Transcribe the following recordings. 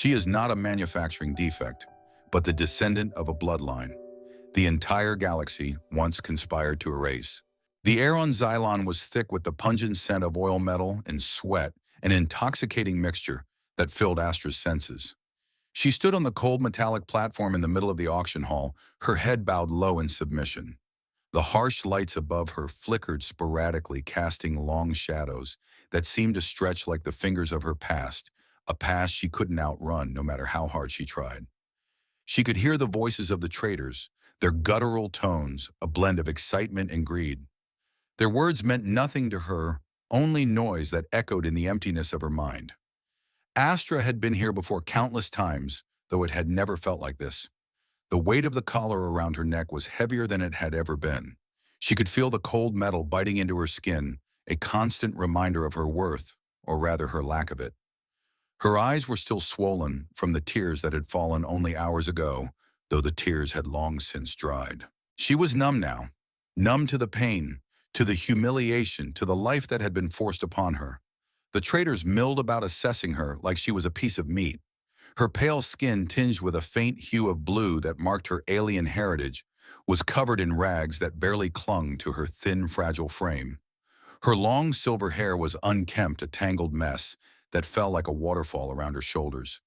She is not a manufacturing defect, but the descendant of a bloodline the entire galaxy once conspired to erase. The air on Zylon was thick with the pungent scent of oil metal and sweat, an intoxicating mixture that filled Astra's senses. She stood on the cold metallic platform in the middle of the auction hall, her head bowed low in submission. The harsh lights above her flickered sporadically, casting long shadows that seemed to stretch like the fingers of her past, a past she couldn't outrun no matter how hard she tried. She could hear the voices of the traders, their guttural tones, a blend of excitement and greed. Their words meant nothing to her, only noise that echoed in the emptiness of her mind. Astra had been here before countless times, though it had never felt like this. The weight of the collar around her neck was heavier than it had ever been. She could feel the cold metal biting into her skin, a constant reminder of her worth, or rather her lack of it. Her eyes were still swollen from the tears that had fallen only hours ago, though the tears had long since dried. She was numb now, numb to the pain, to the humiliation, to the life that had been forced upon her. The traders milled about assessing her like she was a piece of meat. Her pale skin, tinged with a faint hue of blue that marked her alien heritage, was covered in rags that barely clung to her thin, fragile frame. Her long silver hair was unkempt, a tangled mess that fell like a waterfall around her shoulders.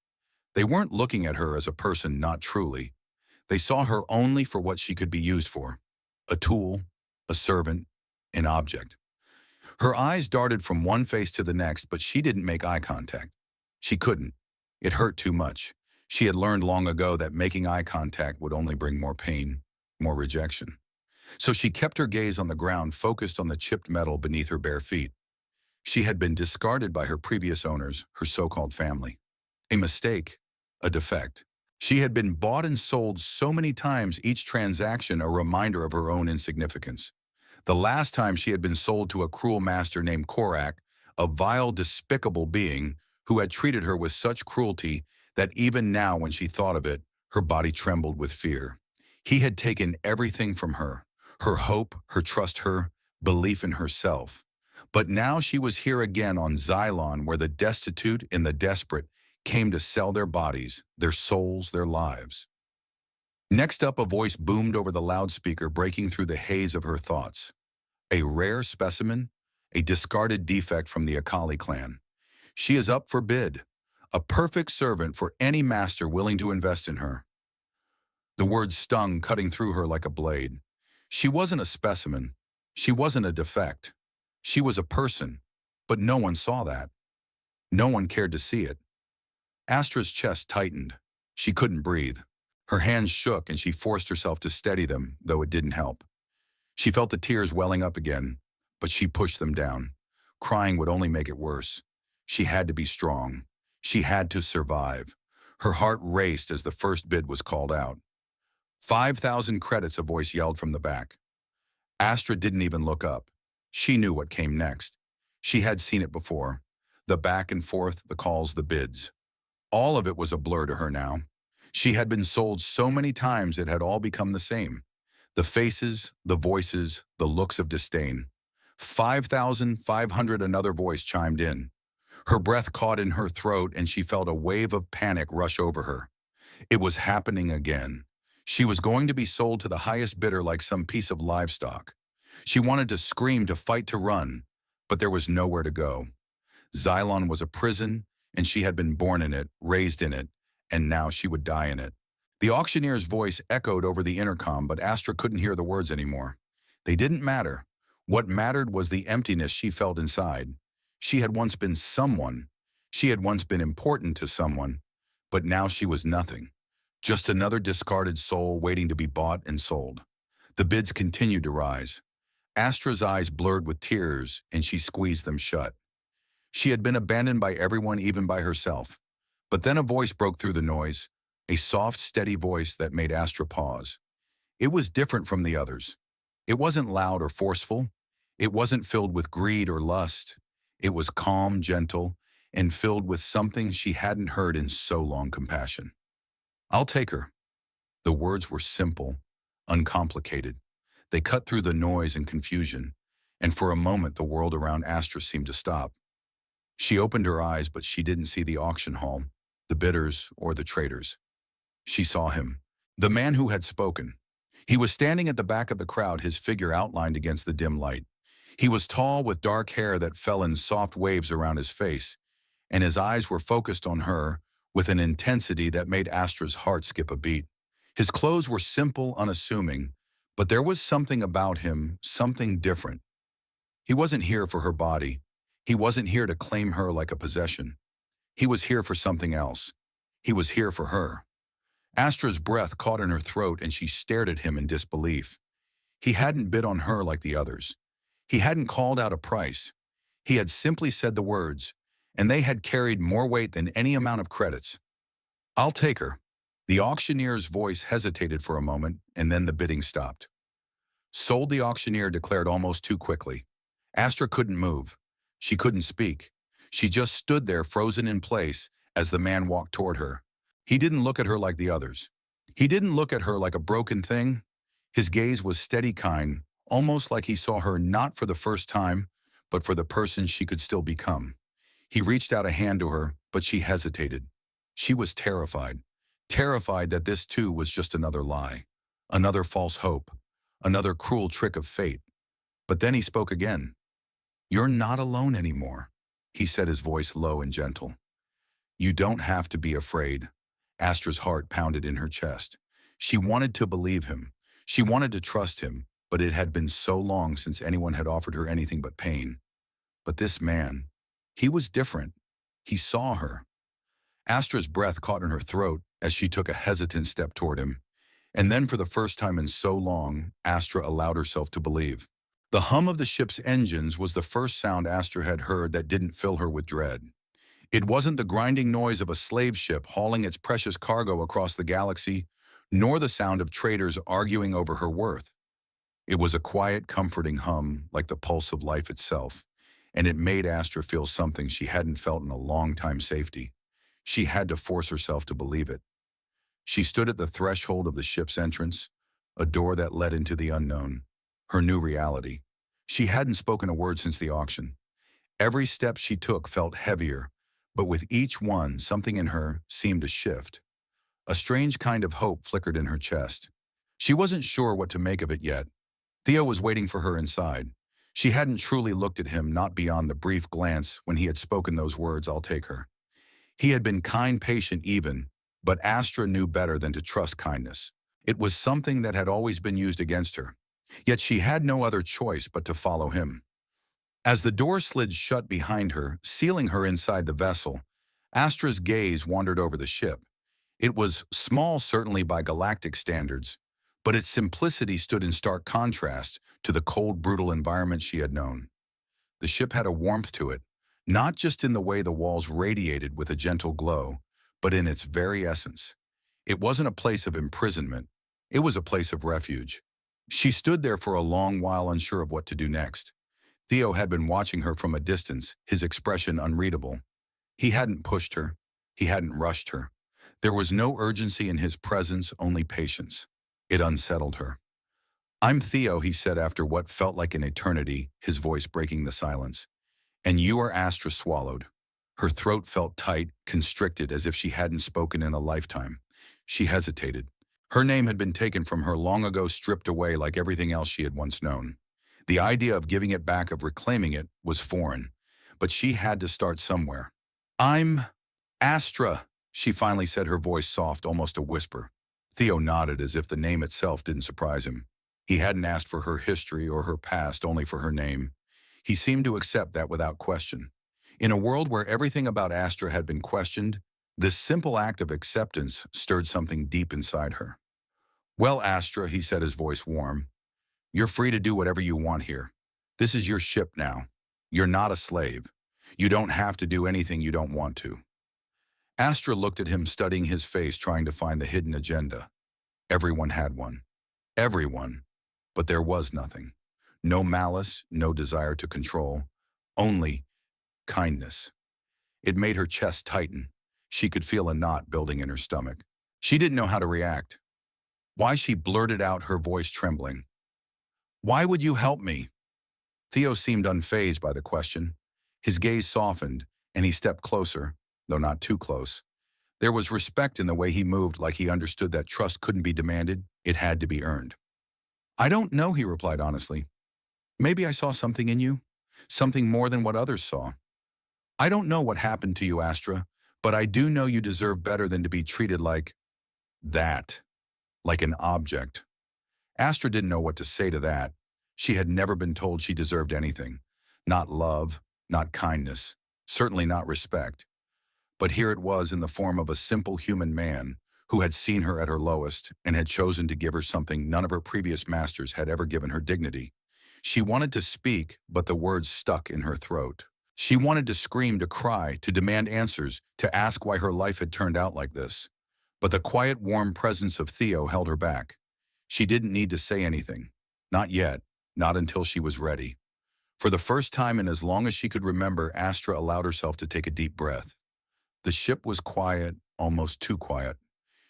They weren't looking at her as a person, not truly. They saw her only for what she could be used for: a tool, a servant, an object. Her eyes darted from one face to the next, but she didn't make eye contact. She couldn't. It hurt too much. She had learned long ago that making eye contact would only bring more pain, more rejection. So she kept her gaze on the ground, focused on the chipped metal beneath her bare feet. She had been discarded by her previous owners, her so-called family. A mistake, a defect. She had been bought and sold so many times, each transaction a reminder of her own insignificance. The last time she had been sold to a cruel master named Korak, a vile, despicable being who had treated her with such cruelty that even now when she thought of it, her body trembled with fear. He had taken everything from her hope, her trust, her belief in herself. But now she was here again on Zylon, where the destitute and the desperate came to sell their bodies, their souls, their lives. Next up, a voice boomed over the loudspeaker, breaking through the haze of her thoughts. A rare specimen, a discarded defect from the Akali clan. She is up for bid, a perfect servant for any master willing to invest in her. The words stung, cutting through her like a blade. She wasn't a specimen. She wasn't a defect. She was a person, but no one saw that. No one cared to see it. Astra's chest tightened. She couldn't breathe. Her hands shook and she forced herself to steady them, though it didn't help. She felt the tears welling up again, but she pushed them down. Crying would only make it worse. She had to be strong. She had to survive. Her heart raced as the first bid was called out. 5,000 credits, a voice yelled from the back. Astra didn't even look up. She knew what came next. She had seen it before. The back and forth, the calls, the bids. All of it was a blur to her now. She had been sold so many times it had all become the same. The faces, the voices, the looks of disdain. 5,500, another voice chimed in. Her breath caught in her throat and she felt a wave of panic rush over her. It was happening again. She was going to be sold to the highest bidder like some piece of livestock. She wanted to scream, to fight, to run, but there was nowhere to go. Zylon was a prison, and she had been born in it, raised in it, and now she would die in it. The auctioneer's voice echoed over the intercom, but Astra couldn't hear the words anymore. They didn't matter. What mattered was the emptiness she felt inside. She had once been someone. She had once been important to someone, but now she was nothing. Just another discarded soul waiting to be bought and sold. The bids continued to rise. Astra's eyes blurred with tears, and she squeezed them shut. She had been abandoned by everyone, even by herself. But then a voice broke through the noise, a soft, steady voice that made Astra pause. It was different from the others. It wasn't loud or forceful. It wasn't filled with greed or lust. It was calm, gentle, and filled with something she hadn't heard in so long: compassion. "I'll take her." The words were simple, uncomplicated. They cut through the noise and confusion, and for a moment the world around Astra seemed to stop. She opened her eyes, but she didn't see the auction hall. the bidders, or the traitors. She saw him, the man who had spoken. He was standing at the back of the crowd, his figure outlined against the dim light. He was tall, with dark hair that fell in soft waves around his face, and his eyes were focused on her with an intensity that made Astra's heart skip a beat. His clothes were simple, unassuming, but there was something about him, something different. He wasn't here for her body. He wasn't here to claim her like a possession. He was here for something else. He was here for her. Astra's breath caught in her throat and she stared at him in disbelief. He hadn't bid on her like the others. He hadn't called out a price. He had simply said the words, and they had carried more weight than any amount of credits. "I'll take her." The auctioneer's voice hesitated for a moment, and then the bidding stopped. "Sold," the auctioneer declared almost too quickly. Astra couldn't move. She couldn't speak. She just stood there, frozen in place, as the man walked toward her. He didn't look at her like the others. He didn't look at her like a broken thing. His gaze was steady, kind, almost like he saw her not for the first time, but for the person she could still become. He reached out a hand to her, but she hesitated. She was terrified. Terrified that this too was just another lie, another false hope, another cruel trick of fate. But then he spoke again. "You're not alone anymore," he said, his voice low and gentle. "You don't have to be afraid." Astra's heart pounded in her chest. She wanted to believe him. She wanted to trust him, but it had been so long since anyone had offered her anything but pain. But this man, he was different. He saw her. Astra's breath caught in her throat as she took a hesitant step toward him. And then, for the first time in so long, Astra allowed herself to believe. The hum of the ship's engines was the first sound Astra had heard that didn't fill her with dread. It wasn't the grinding noise of a slave ship hauling its precious cargo across the galaxy, nor the sound of traders arguing over her worth. It was a quiet, comforting hum, like the pulse of life itself, and it made Astra feel something she hadn't felt in a long time: safety. She had to force herself to believe it. She stood at the threshold of the ship's entrance, a door that led into the unknown, her new reality. She hadn't spoken a word since the auction. Every step she took felt heavier, but with each one, something in her seemed to shift. A strange kind of hope flickered in her chest. She wasn't sure what to make of it yet. Theo was waiting for her inside. She hadn't truly looked at him, not beyond the brief glance when he had spoken those words, "I'll take her." He had been kind, patient even, but Astra knew better than to trust kindness. It was something that had always been used against her. Yet she had no other choice but to follow him. As the door slid shut behind her, sealing her inside the vessel, Astra's gaze wandered over the ship. It was small, certainly by galactic standards, but its simplicity stood in stark contrast to the cold, brutal environment she had known. The ship had a warmth to it, not just in the way the walls radiated with a gentle glow, but in its very essence. It wasn't a place of imprisonment. It was a place of refuge. She stood there for a long while, unsure of what to do next. Theo had been watching her from a distance, his expression unreadable. He hadn't pushed her. He hadn't rushed her. There was no urgency in his presence, only patience. It unsettled her. "I'm Theo," he said after what felt like an eternity, his voice breaking the silence. "And you are Astra." Swallowed. Her throat felt tight, constricted, as if she hadn't spoken in a lifetime. She hesitated. Her name had been taken from her long ago, stripped away like everything else she had once known. The idea of giving it back, of reclaiming it, was foreign. But she had to start somewhere. "I'm Astra," she finally said, her voice soft, almost a whisper. Theo nodded, as if the name itself didn't surprise him. He hadn't asked for her history or her past, only for her name. He seemed to accept that without question. In a world where everything about Astra had been questioned, this simple act of acceptance stirred something deep inside her. "Well, Astra," he said, his voice warm, "you're free to do whatever you want here. This is your ship now. You're not a slave. You don't have to do anything you don't want to." Astra looked at him, studying his face, trying to find the hidden agenda. Everyone had one. Everyone. But there was nothing. No malice, no desire to control. Only kindness. It made her chest tighten. She could feel a knot building in her stomach. She didn't know how to react. Why, she blurted out, her voice trembling. "Why would you help me?" Theo seemed unfazed by the question. His gaze softened, and he stepped closer, though not too close. There was respect in the way he moved, like he understood that trust couldn't be demanded, it had to be earned. "I don't know," he replied honestly. "Maybe I saw something in you, something more than what others saw. I don't know what happened to you, Astra, but I do know you deserve better than to be treated like that, like an object." Astra didn't know what to say to that. She had never been told she deserved anything. Not love, not kindness, certainly not respect. But here it was in the form of a simple human man who had seen her at her lowest and had chosen to give her something none of her previous masters had ever given her: dignity. She wanted to speak, but the words stuck in her throat. She wanted to scream, to cry, to demand answers, to ask why her life had turned out like this. But the quiet, warm presence of Theo held her back. She didn't need to say anything. Not yet, not until she was ready. For the first time in as long as she could remember, Astra allowed herself to take a deep breath. The ship was quiet, almost too quiet.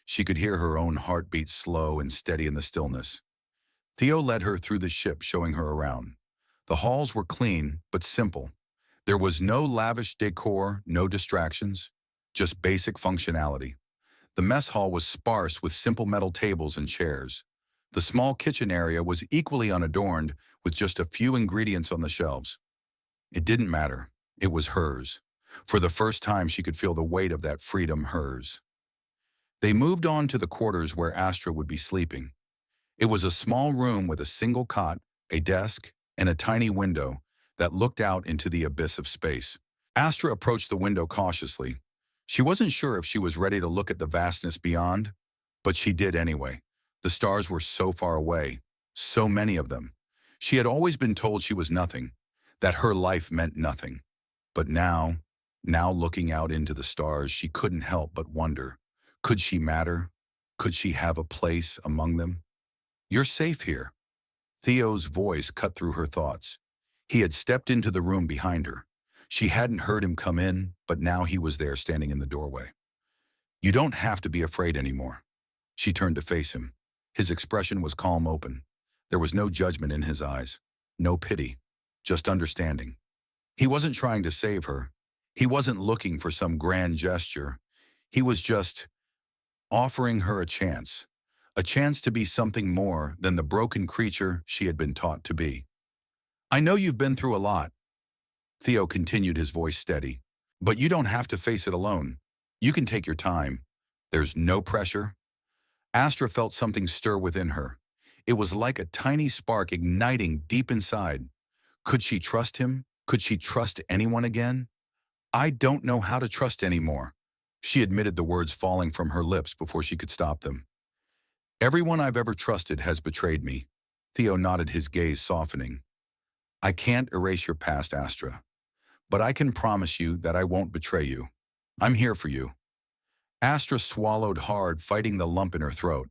She could hear her own heartbeat, slow and steady in the stillness. Theo led her through the ship, showing her around. The halls were clean, but simple. There was no lavish decor, no distractions, just basic functionality. The mess hall was sparse with simple metal tables and chairs. The small kitchen area was equally unadorned, with just a few ingredients on the shelves. It didn't matter. It was hers. For the first time, she could feel the weight of that freedom, hers. They moved on to the quarters where Astra would be sleeping. It was a small room with a single cot, a desk, and a tiny window that looked out into the abyss of space. Astra approached the window cautiously. She wasn't sure if she was ready to look at the vastness beyond, but she did anyway. The stars were so far away, so many of them. She had always been told she was nothing, that her life meant nothing. But now looking out into the stars, she couldn't help but wonder, could she matter? Could she have a place among them? "You're safe here." Theo's voice cut through her thoughts. He had stepped into the room behind her. She hadn't heard him come in, but now he was there, standing in the doorway. "You don't have to be afraid anymore." She turned to face him. His expression was calm, open. There was no judgment in his eyes, no pity, just understanding. He wasn't trying to save her. He wasn't looking for some grand gesture. He was just offering her a chance to be something more than the broken creature she had been taught to be. "I know you've been through a lot," Theo continued, his voice steady, "but you don't have to face it alone. You can take your time. There's no pressure." Astra felt something stir within her. It was like a tiny spark igniting deep inside. Could she trust him? Could she trust anyone again? "I don't know how to trust anymore," she admitted, the words falling from her lips before she could stop them. "Everyone I've ever trusted has betrayed me." Theo nodded, his gaze softening. "I can't erase your past, Astra, but I can promise you that I won't betray you. I'm here for you." Astra swallowed hard, fighting the lump in her throat.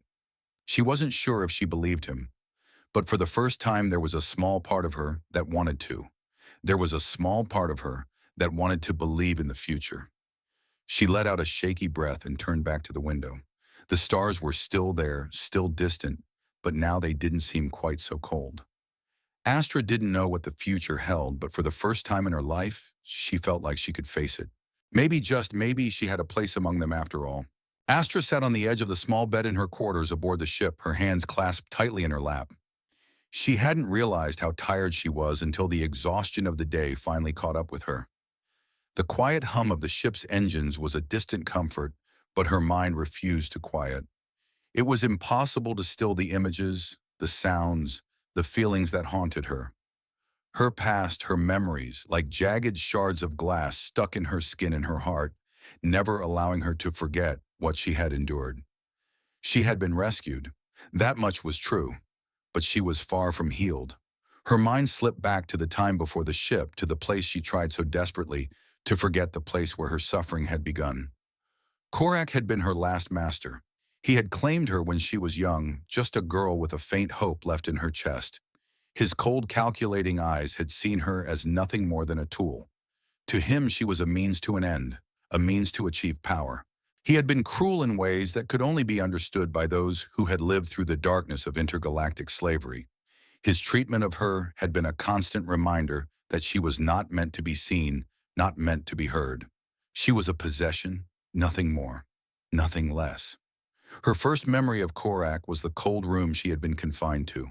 She wasn't sure if she believed him, but for the first time there was a small part of her that wanted to. There was a small part of her that wanted to believe in the future. She let out a shaky breath and turned back to the window. The stars were still there, still distant, but now they didn't seem quite so cold. Astra didn't know what the future held, but for the first time in her life, she felt like she could face it. Maybe, just maybe, she had a place among them after all. Astra sat on the edge of the small bed in her quarters aboard the ship, her hands clasped tightly in her lap. She hadn't realized how tired she was until the exhaustion of the day finally caught up with her. The quiet hum of the ship's engines was a distant comfort, but her mind refused to quiet. It was impossible to still the images, the sounds, the feelings that haunted her. Her past, her memories, like jagged shards of glass stuck in her skin and her heart, never allowing her to forget what she had endured. She had been rescued. That much was true, but she was far from healed. Her mind slipped back to the time before the ship, to the place she tried so desperately to forget, the place where her suffering had begun. Korak had been her last master. He had claimed her when she was young, just a girl with a faint hope left in her chest. His cold, calculating eyes had seen her as nothing more than a tool. To him, she was a means to an end, a means to achieve power. He had been cruel in ways that could only be understood by those who had lived through the darkness of intergalactic slavery. His treatment of her had been a constant reminder that she was not meant to be seen, not meant to be heard. She was a possession, nothing more. nothing less. Her first memory of Korak was the cold room she had been confined to.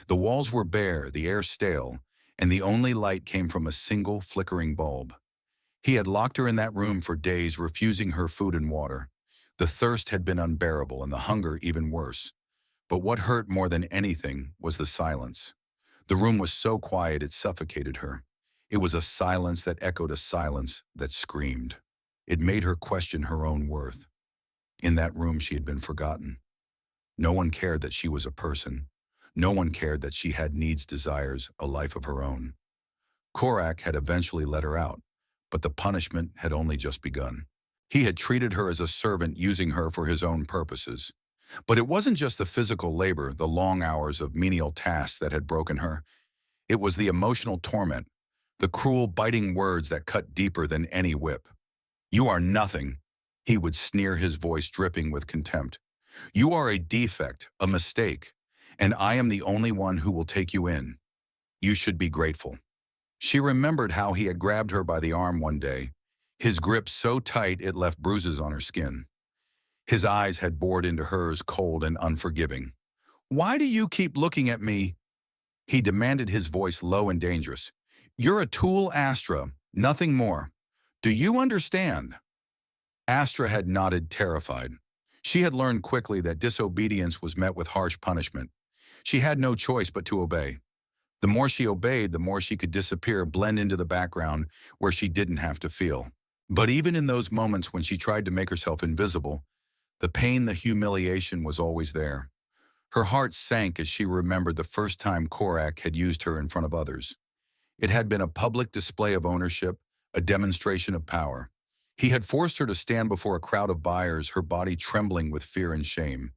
The walls were bare, the air stale, and the only light came from a single flickering bulb. He had locked her in that room for days, refusing her food and water. The thirst had been unbearable and the hunger even worse. But what hurt more than anything was the silence. The room was so quiet it suffocated her. It was a silence that echoed a silence that screamed. It made her question her own worth. In that room she had been forgotten. No one cared that she was a person. No one cared that she had needs, desires, a life of her own. Korak had eventually let her out, but the punishment had only just begun. He had treated her as a servant, using her for his own purposes. But it wasn't just the physical labor, the long hours of menial tasks that had broken her. It was the emotional torment, the cruel, biting words that cut deeper than any whip. "You are nothing," he would sneer, his voice dripping with contempt. "You are a defect, a mistake, and I am the only one who will take you in. You should be grateful." She remembered how he had grabbed her by the arm one day, his grip so tight it left bruises on her skin. His eyes had bored into hers, cold and unforgiving. "Why do you keep looking at me?" he demanded, his voice low and dangerous. "You're a tool, Astra, nothing more. Do you understand?" Astra had nodded, terrified. She had learned quickly that disobedience was met with harsh punishment. She had no choice but to obey. The more she obeyed, the more she could disappear, blend into the background where she didn't have to feel. But even in those moments when she tried to make herself invisible, the pain, the humiliation was always there. Her heart sank as she remembered the first time Korak had used her in front of others. It had been a public display of ownership, a demonstration of power. He had forced her to stand before a crowd of buyers, her body trembling with fear and shame.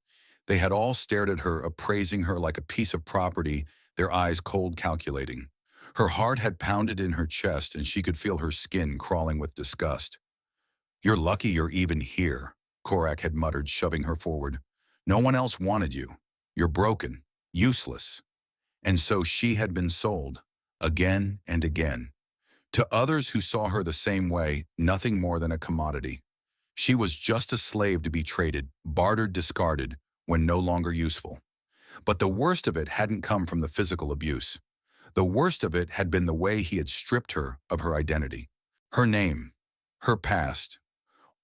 They had all stared at her, appraising her like a piece of property, their eyes cold, calculating. Her heart had pounded in her chest, and she could feel her skin crawling with disgust. "You're lucky you're even here," Korak had muttered, shoving her forward. "No one else wanted you. You're broken, useless." And so she had been sold, again and again. To others who saw her the same way, nothing more than a commodity. She was just a slave to be traded, bartered, discarded, when no longer useful. But the worst of it hadn't come from the physical abuse. The worst of it had been the way he had stripped her of her identity. Her name, her past,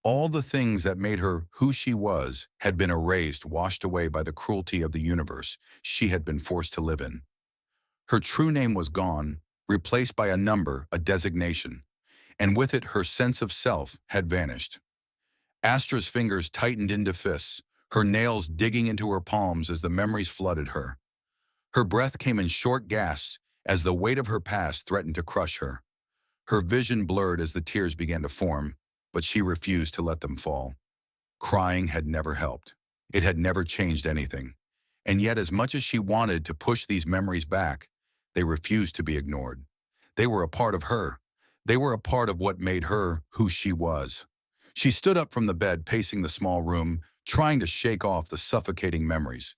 all the things that made her who she was had been erased, washed away by the cruelty of the universe she had been forced to live in. Her true name was gone, replaced by a number, a designation, and with it her sense of self had vanished. Astra's fingers tightened into fists, her nails digging into her palms as the memories flooded her. Her breath came in short gasps as the weight of her past threatened to crush her. Her vision blurred as the tears began to form, but she refused to let them fall. Crying had never helped. It had never changed anything. And yet, as much as she wanted to push these memories back, they refused to be ignored. They were a part of her. They were a part of what made her who she was. She stood up from the bed, pacing the small room, trying to shake off the suffocating memories.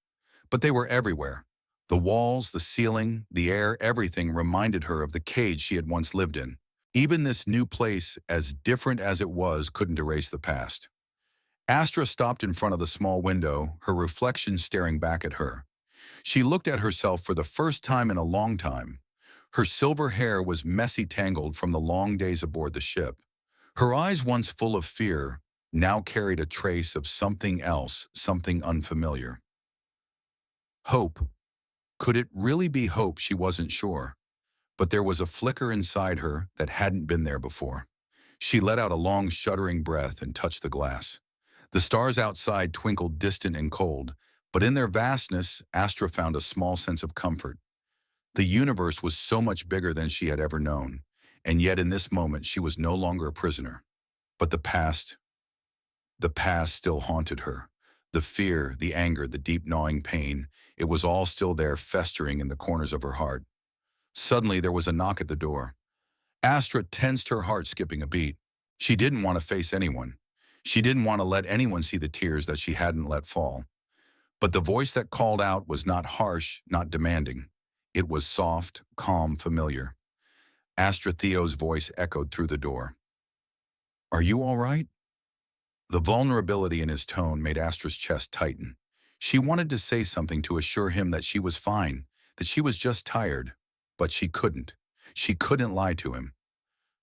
But they were everywhere. The walls, the ceiling, the air, everything reminded her of the cage she had once lived in. Even this new place, as different as it was, couldn't erase the past. Astra stopped in front of the small window, her reflection staring back at her. She looked at herself for the first time in a long time. Her silver hair was messy, tangled from the long days aboard the ship. Her eyes, once full of fear, now carried a trace of something else, something unfamiliar. Hope. Could it really be hope? She wasn't sure. But there was a flicker inside her that hadn't been there before. She let out a long, shuddering breath and touched the glass. The stars outside twinkled distant and cold, but in their vastness, Astra found a small sense of comfort. The universe was so much bigger than she had ever known, and yet in this moment she was no longer a prisoner. But the past still haunted her. The fear, the anger, the deep gnawing pain, it was all still there, festering in the corners of her heart. Suddenly there was a knock at the door. Astra tensed, her heart skipping a beat. She didn't want to face anyone. She didn't want to let anyone see the tears that she hadn't let fall. But the voice that called out was not harsh, not demanding. It was soft, calm, familiar. Astra Theo's voice echoed through the door. "Are you all right?" The vulnerability in his tone made Astra's chest tighten. She wanted to say something to assure him that she was fine, that she was just tired, but she couldn't. She couldn't lie to him.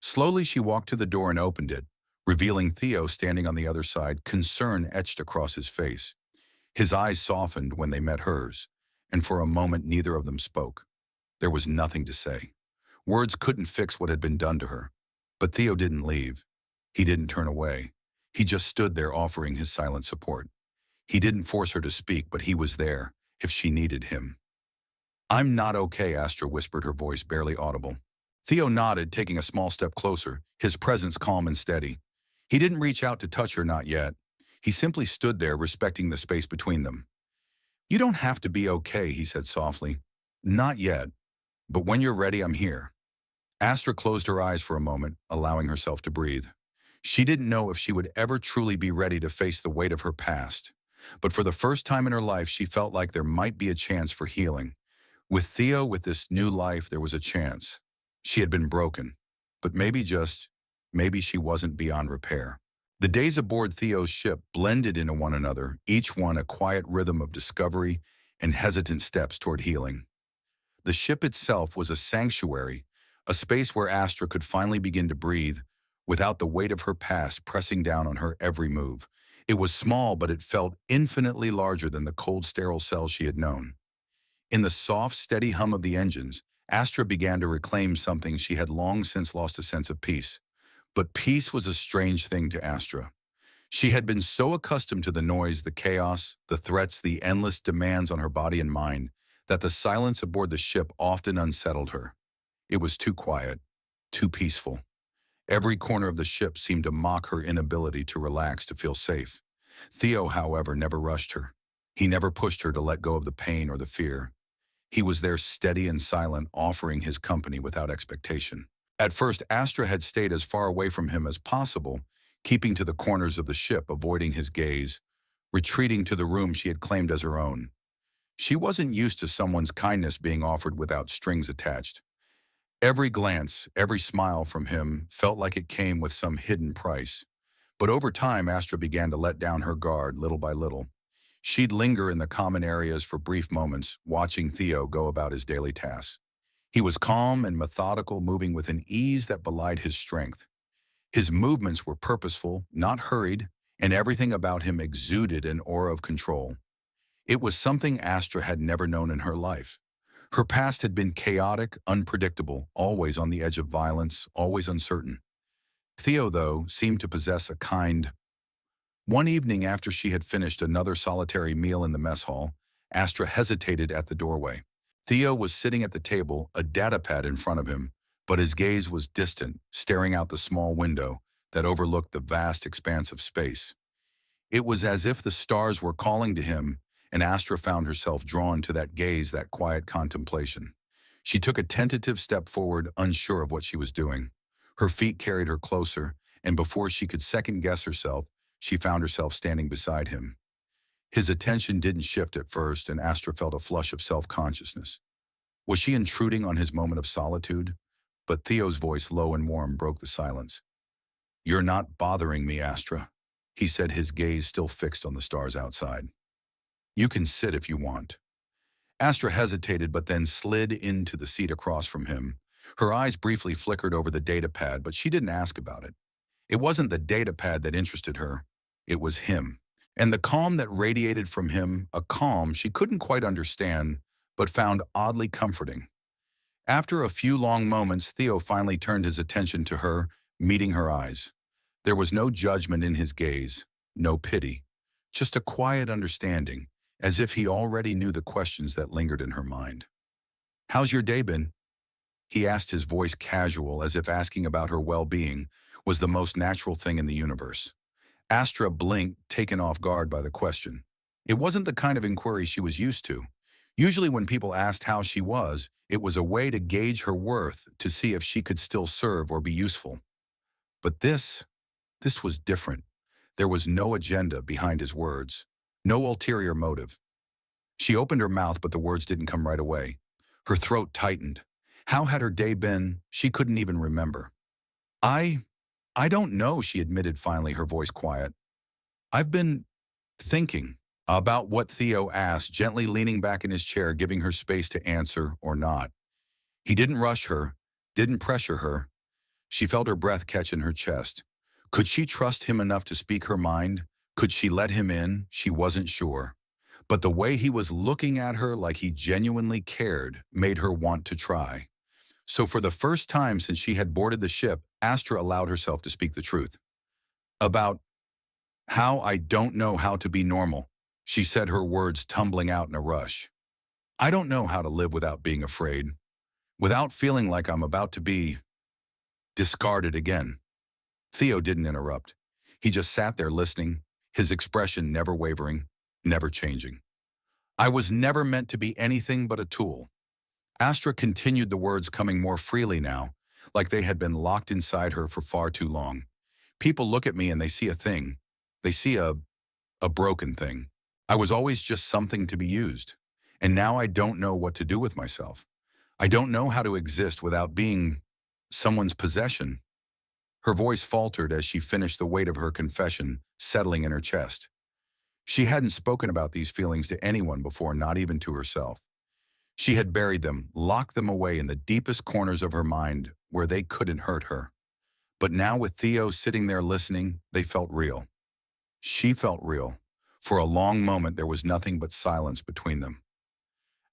Slowly she walked to the door and opened it, revealing Theo standing on the other side, concern etched across his face. His eyes softened when they met hers, and for a moment neither of them spoke. There was nothing to say. Words couldn't fix what had been done to her. But Theo didn't leave. He didn't turn away. He just stood there offering his silent support. He didn't force her to speak, but he was there, if she needed him. "I'm not okay," Astra whispered, her voice barely audible. Theo nodded, taking a small step closer, his presence calm and steady. He didn't reach out to touch her, not yet. He simply stood there, respecting the space between them. "You don't have to be okay," he said softly. "Not yet. But when you're ready, I'm here." Astra closed her eyes for a moment, allowing herself to breathe. She didn't know if she would ever truly be ready to face the weight of her past. But for the first time in her life, she felt like there might be a chance for healing. With Theo, with this new life, there was a chance. She had been broken. But maybe she wasn't beyond repair. The days aboard Theo's ship blended into one another, each one a quiet rhythm of discovery and hesitant steps toward healing. The ship itself was a sanctuary, a space where Astra could finally begin to breathe without the weight of her past pressing down on her every move. It was small, but it felt infinitely larger than the cold, sterile cell she had known. In the soft, steady hum of the engines, Astra began to reclaim something she had long since lost, a sense of peace. But peace was a strange thing to Astra. She had been so accustomed to the noise, the chaos, the threats, the endless demands on her body and mind, that the silence aboard the ship often unsettled her. It was too quiet, too peaceful. Every corner of the ship seemed to mock her inability to relax, to feel safe. Theo, however, never rushed her. He never pushed her to let go of the pain or the fear. He was there, steady and silent, offering his company without expectation. At first, Astra had stayed as far away from him as possible, keeping to the corners of the ship, avoiding his gaze, retreating to the room she had claimed as her own. She wasn't used to someone's kindness being offered without strings attached. Every glance, every smile from him felt like it came with some hidden price. But over time, Astra began to let down her guard little by little. She'd linger in the common areas for brief moments, watching Theo go about his daily tasks. He was calm and methodical, moving with an ease that belied his strength. His movements were purposeful, not hurried, and everything about him exuded an aura of control. It was something Astra had never known in her life. Her past had been chaotic, unpredictable, always on the edge of violence, always uncertain. Theo, though, seemed to possess a kind. One evening after she had finished another solitary meal in the mess hall, Astra hesitated at the doorway. Theo was sitting at the table, a datapad in front of him, but his gaze was distant, staring out the small window that overlooked the vast expanse of space. It was as if the stars were calling to him, and Astra found herself drawn to that gaze, that quiet contemplation. She took a tentative step forward, unsure of what she was doing. Her feet carried her closer, and before she could second-guess herself, she found herself standing beside him. His attention didn't shift at first, and Astra felt a flush of self-consciousness. Was she intruding on his moment of solitude? But Theo's voice, low and warm, broke the silence. "You're not bothering me, Astra," he said, his gaze still fixed on the stars outside. "You can sit if you want." Astra hesitated, but then slid into the seat across from him. Her eyes briefly flickered over the datapad, but she didn't ask about it. It wasn't the datapad that interested her. It was him. And the calm that radiated from him, a calm she couldn't quite understand, but found oddly comforting. After a few long moments, Theo finally turned his attention to her, meeting her eyes. There was no judgment in his gaze, no pity, just a quiet understanding, as if he already knew the questions that lingered in her mind. "How's your day been?" he asked, his voice casual, as if asking about her well-being was the most natural thing in the universe. Astra blinked, taken off guard by the question. It wasn't the kind of inquiry she was used to. Usually when people asked how she was, it was a way to gauge her worth, to see if she could still serve or be useful. But this was different. There was no agenda behind his words, no ulterior motive. She opened her mouth, but the words didn't come right away. Her throat tightened. How had her day been? She couldn't even remember. I don't know," she admitted finally, her voice quiet. I've been thinking about what Theo asked, gently leaning back in his chair, giving her space to answer or not. He didn't rush her, didn't pressure her. She felt her breath catch in her chest. Could she trust him enough to speak her mind? Could she let him in? She wasn't sure. But the way he was looking at her like he genuinely cared made her want to try. So for the first time since she had boarded the ship, Astra allowed herself to speak the truth. About how I don't know how to be normal, she said, her words tumbling out in a rush. I don't know how to live without being afraid, without feeling like I'm about to be discarded again. Theo didn't interrupt. He just sat there listening, his expression never wavering, never changing. I was never meant to be anything but a tool. Astra continued, the words coming more freely now, like they had been locked inside her for far too long. People look at me and they see a thing. They see a broken thing. I was always just something to be used. And now I don't know what to do with myself. I don't know how to exist without being someone's possession. Her voice faltered as she finished, the weight of her confession settling in her chest. She hadn't spoken about these feelings to anyone before, not even to herself. She had buried them, locked them away in the deepest corners of her mind where they couldn't hurt her. But now, with Theo sitting there listening, they felt real. She felt real. For a long moment, there was nothing but silence between them.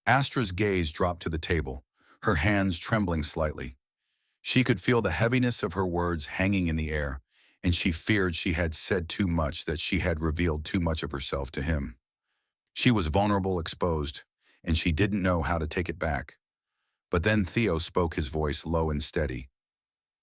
Astra's gaze dropped to the table, her hands trembling slightly. She could feel the heaviness of her words hanging in the air, and she feared she had said too much, that she had revealed too much of herself to him. She was vulnerable, exposed, and she didn't know how to take it back. But then Theo spoke, his voice low and steady.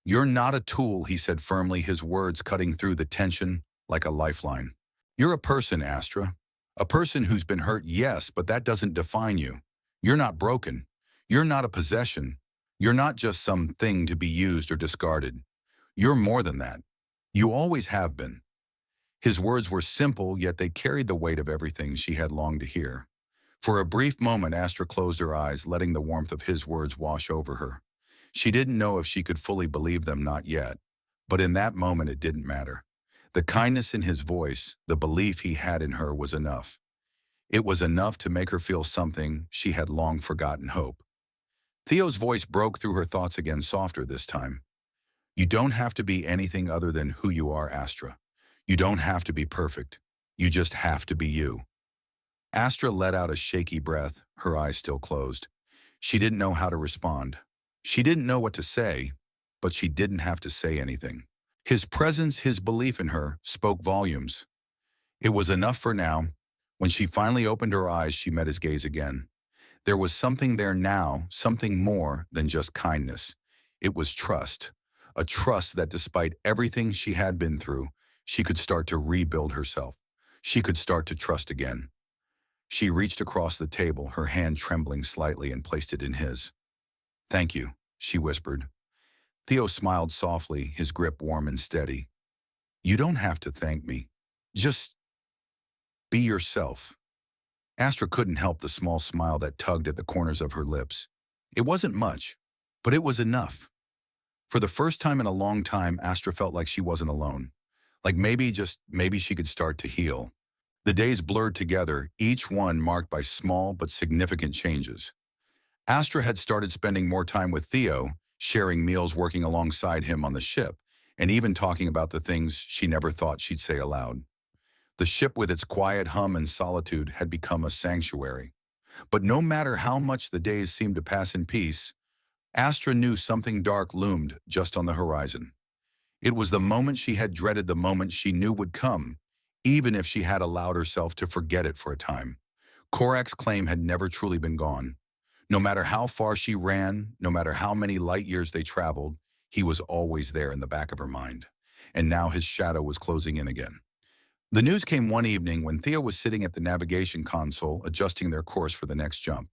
You're not a tool, he said firmly, his words cutting through the tension like a lifeline. You're a person, Astra. A person who's been hurt, yes, but that doesn't define you. You're not broken. You're not a possession. You're not just some thing to be used or discarded. You're more than that. You always have been. His words were simple, yet they carried the weight of everything she had longed to hear. For a brief moment, Astra closed her eyes, letting the warmth of his words wash over her. She didn't know if she could fully believe them, not yet. But in that moment, it didn't matter. The kindness in his voice, the belief he had in her, was enough. It was enough to make her feel something she had long forgotten: hope. Theo's voice broke through her thoughts again, softer this time. You don't have to be anything other than who you are, Astra. You don't have to be perfect. You just have to be you. Astra let out a shaky breath, her eyes still closed. She didn't know how to respond. She didn't know what to say, but she didn't have to say anything. His presence, his belief in her, spoke volumes. It was enough for now. When she finally opened her eyes, she met his gaze again. There was something there now, something more than just kindness. It was trust. A trust that despite everything she had been through, she could start to rebuild herself. She could start to trust again. She reached across the table, her hand trembling slightly, and placed it in his. Thank you, she whispered. Theo smiled softly, his grip warm and steady. You don't have to thank me. Just be yourself. Astra couldn't help the small smile that tugged at the corners of her lips. It wasn't much, but it was enough. For the first time in a long time, Astra felt like she wasn't alone. Like maybe, just maybe, she could start to heal. The days blurred together, each one marked by small but significant changes. Astra had started spending more time with Theo, sharing meals, working alongside him on the ship, and even talking about the things she never thought she'd say aloud. The ship, with its quiet hum and solitude, had become a sanctuary. But no matter how much the days seemed to pass in peace, Astra knew something dark loomed just on the horizon. It was the moment she had dreaded, the moment she knew would come, even if she had allowed herself to forget it for a time. Korak's claim had never truly been gone. No matter how far she ran, no matter how many light years they traveled, he was always there in the back of her mind. And now his shadow was closing in again. The news came one evening when Theo was sitting at the navigation console, adjusting their course for the next jump.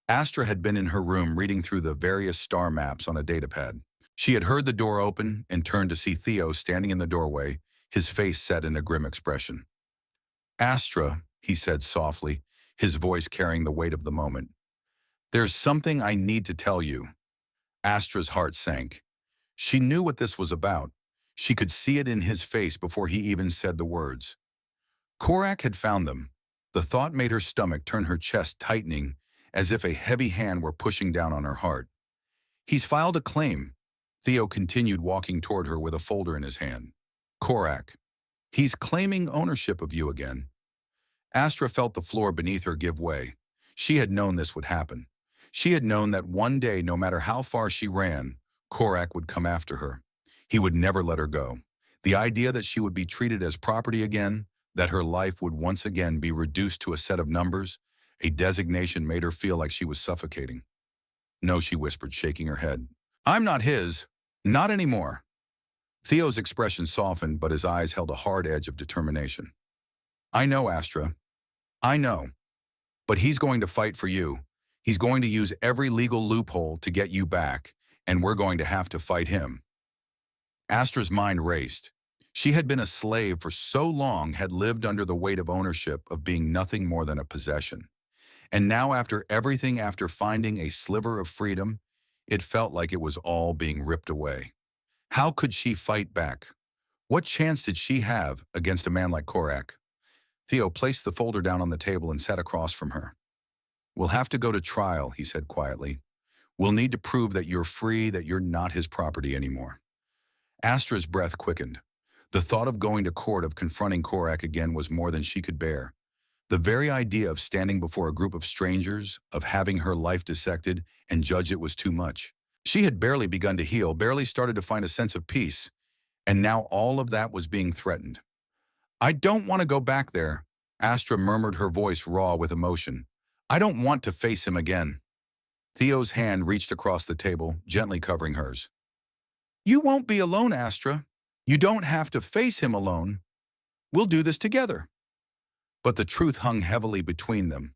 Astra had been in her room reading through the various star maps on a datapad. She had heard the door open and turned to see Theo standing in the doorway, his face set in a grim expression. Astra, he said softly, his voice carrying the weight of the moment. There's something I need to tell you. Astra's heart sank. She knew what this was about. She could see it in his face before he even said the words. Korak had found them. The thought made her stomach turn, her chest tightening, as if a heavy hand were pushing down on her heart. He's filed a claim. Theo continued walking toward her with a folder in his hand. Korak. He's claiming ownership of you again. Astra felt the floor beneath her give way. She had known this would happen. She had known that one day, no matter how far she ran, Korak would come after her. He would never let her go. The idea that she would be treated as property again, that her life would once again be reduced to a set of numbers, a designation, made her feel like she was suffocating. No, she whispered, shaking her head. I'm not his. Not anymore. Theo's expression softened, but his eyes held a hard edge of determination. I know, Astra. I know. But he's going to fight for you. He's going to use every legal loophole to get you back, and we're going to have to fight him. Astra's mind raced. She had been a slave for so long, had lived under the weight of ownership, of being nothing more than a possession. And now, after everything, after finding a sliver of freedom, it felt like it was all being ripped away. How could she fight back? What chance did she have against a man like Korak? Theo placed the folder down on the table and sat across from her. We'll have to go to trial, he said quietly. We'll need to prove that you're free, that you're not his property anymore. Astra's breath quickened. The thought of going to court, of confronting Korak again, was more than she could bear. The very idea of standing before a group of strangers, of having her life dissected and judged, it was too much. She had barely begun to heal, barely started to find a sense of peace, and now all of that was being threatened. I don't want to go back there, Astra murmured, her voice raw with emotion. I don't want to face him again. Theo's hand reached across the table, gently covering hers. You won't be alone, Astra. You don't have to face him alone. We'll do this together. But the truth hung heavily between them.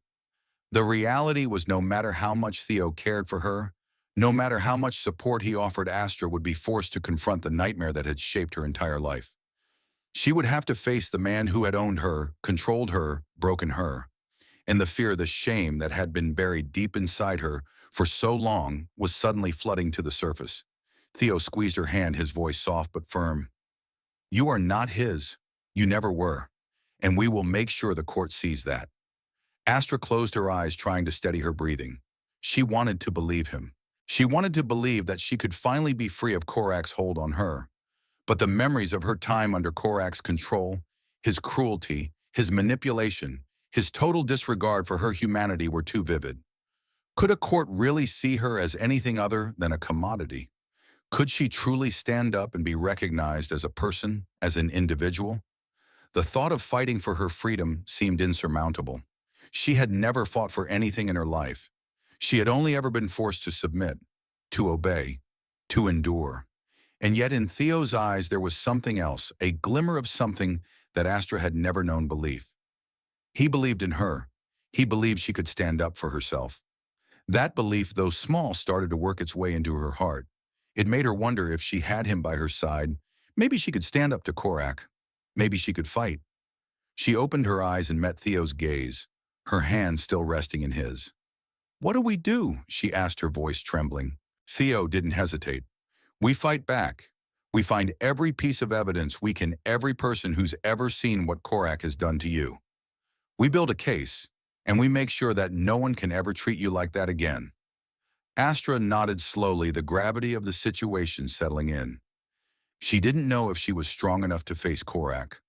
The reality was, no matter how much Theo cared for her, no matter how much support he offered, Astra would be forced to confront the nightmare that had shaped her entire life. She would have to face the man who had owned her, controlled her, broken her. And the fear, the shame that had been buried deep inside her for so long was suddenly flooding to the surface. Theo squeezed her hand, his voice soft but firm. You are not his. You never were. And we will make sure the court sees that. Astra closed her eyes, trying to steady her breathing. She wanted to believe him. She wanted to believe that she could finally be free of Korak's hold on her. But the memories of her time under Korak's control, his cruelty, his manipulation, his total disregard for her humanity were too vivid. Could a court really see her as anything other than a commodity? Could she truly stand up and be recognized as a person, as an individual? The thought of fighting for her freedom seemed insurmountable. She had never fought for anything in her life. She had only ever been forced to submit, to obey, to endure. And yet in Theo's eyes there was something else, a glimmer of something that Astra had never known belief. He believed in her. He believed she could stand up for herself. That belief, though small, started to work its way into her heart. It made her wonder, if she had him by her side, maybe she could stand up to Korak. Maybe she could fight. She opened her eyes and met Theo's gaze, her hand still resting in his. What do we do? She asked, her voice trembling. Theo didn't hesitate. We fight back. We find every piece of evidence we can, every person who's ever seen what Korak has done to you. We build a case, and we make sure that no one can ever treat you like that again. Astra nodded slowly, the gravity of the situation settling in. She didn't know if she was strong enough to face Korak,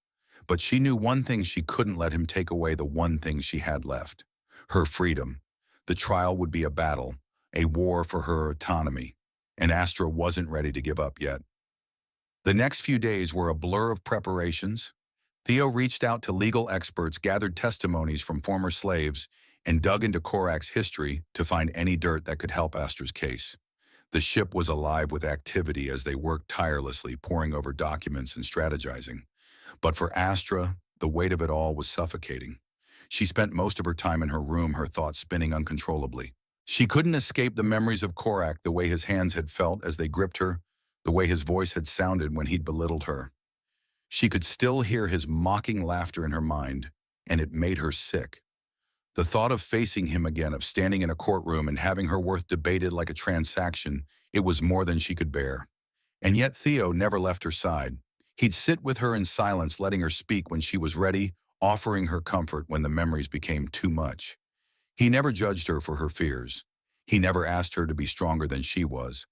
but she knew one thing: she couldn't let him take away the one thing she had left, her freedom. The trial would be a battle, a war for her autonomy, and Astra wasn't ready to give up yet. The next few days were a blur of preparations. Theo reached out to legal experts, gathered testimonies from former slaves, and dug into Korak's history to find any dirt that could help Astra's case. The ship was alive with activity as they worked tirelessly, poring over documents and strategizing. But for Astra, the weight of it all was suffocating. She spent most of her time in her room, her thoughts spinning uncontrollably. She couldn't escape the memories of Korak, the way his hands had felt as they gripped her, the way his voice had sounded when he'd belittled her. She could still hear his mocking laughter in her mind, and it made her sick. The thought of facing him again, of standing in a courtroom and having her worth debated like a transaction, it was more than she could bear. And yet Theo never left her side. He'd sit with her in silence, letting her speak when she was ready, offering her comfort when the memories became too much. He never judged her for her fears. He never asked her to be stronger than she was.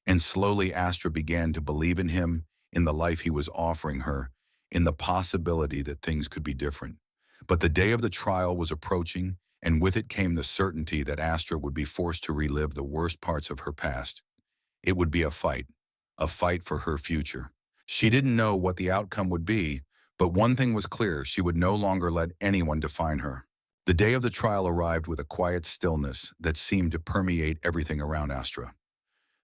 And slowly Astra began to believe in him, in the life he was offering her, in the possibility that things could be different. But the day of the trial was approaching, and with it came the certainty that Astra would be forced to relive the worst parts of her past. It would be a fight for her future. She didn't know what the outcome would be, but one thing was clear: she would no longer let anyone define her. The day of the trial arrived with a quiet stillness that seemed to permeate everything around Astra.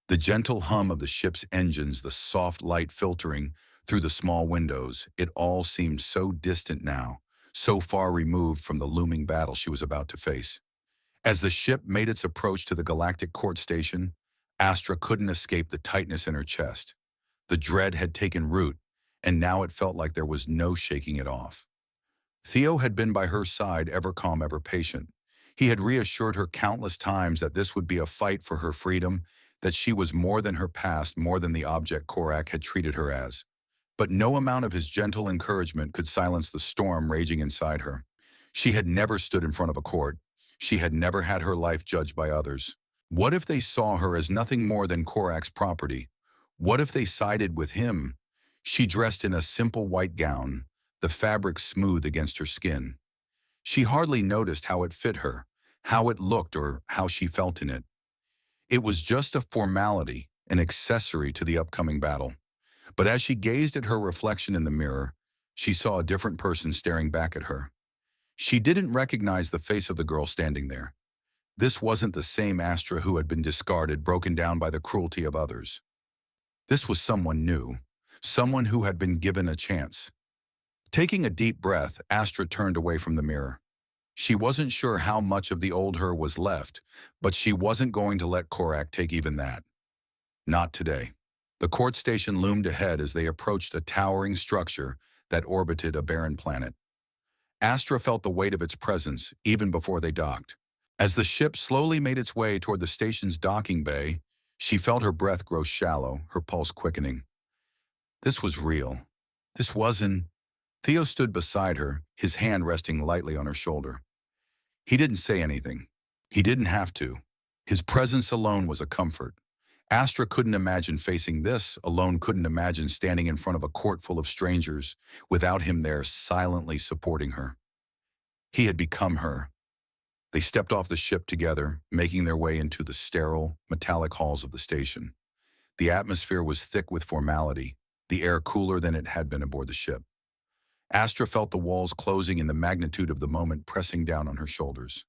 The gentle hum of the ship's engines, the soft light filtering through the small windows, it all seemed so distant now, so far removed from the looming battle she was about to face. As the ship made its approach to the galactic court station, Astra couldn't escape the tightness in her chest. The dread had taken root, and now it felt like there was no shaking it off. Theo had been by her side, ever calm, ever patient. He had reassured her countless times that this would be a fight for her freedom, that she was more than her past, more than the object Korak had treated her as. But no amount of his gentle encouragement could silence the storm raging inside her. She had never stood in front of a court. She had never had her life judged by others. What if they saw her as nothing more than Korak's property? What if they sided with him? She dressed in a simple white gown, the fabric smooth against her skin. She hardly noticed how it fit her, how it looked, or how she felt in it. It was just a formality, an accessory to the upcoming battle. But as she gazed at her reflection in the mirror, she saw a different person staring back at her. She didn't recognize the face of the girl standing there. This wasn't the same Astra who had been discarded, broken down by the cruelty of others. This was someone new, someone who had been given a chance. Taking a deep breath, Astra turned away from the mirror. She wasn't sure how much of the old her was left, but she wasn't going to let Korak take even that. Not today. The court station loomed ahead as they approached a towering structure that orbited a barren planet. Astra felt the weight of its presence even before they docked. As the ship slowly made its way toward the station's docking bay, she felt her breath grow shallow, her pulse quickening. This was real. This wasn't. Theo stood beside her, his hand resting lightly on her shoulder. He didn't say anything. He didn't have to. His presence alone was a comfort. Astra couldn't imagine facing this, alone couldn't imagine standing in front of a court full of strangers without him there silently supporting her. He had become her. They stepped off the ship together, making their way into the sterile, metallic halls of the station. The atmosphere was thick with formality, the air cooler than it had been aboard the ship. Astra felt the walls closing and the magnitude of the moment pressing down on her shoulders.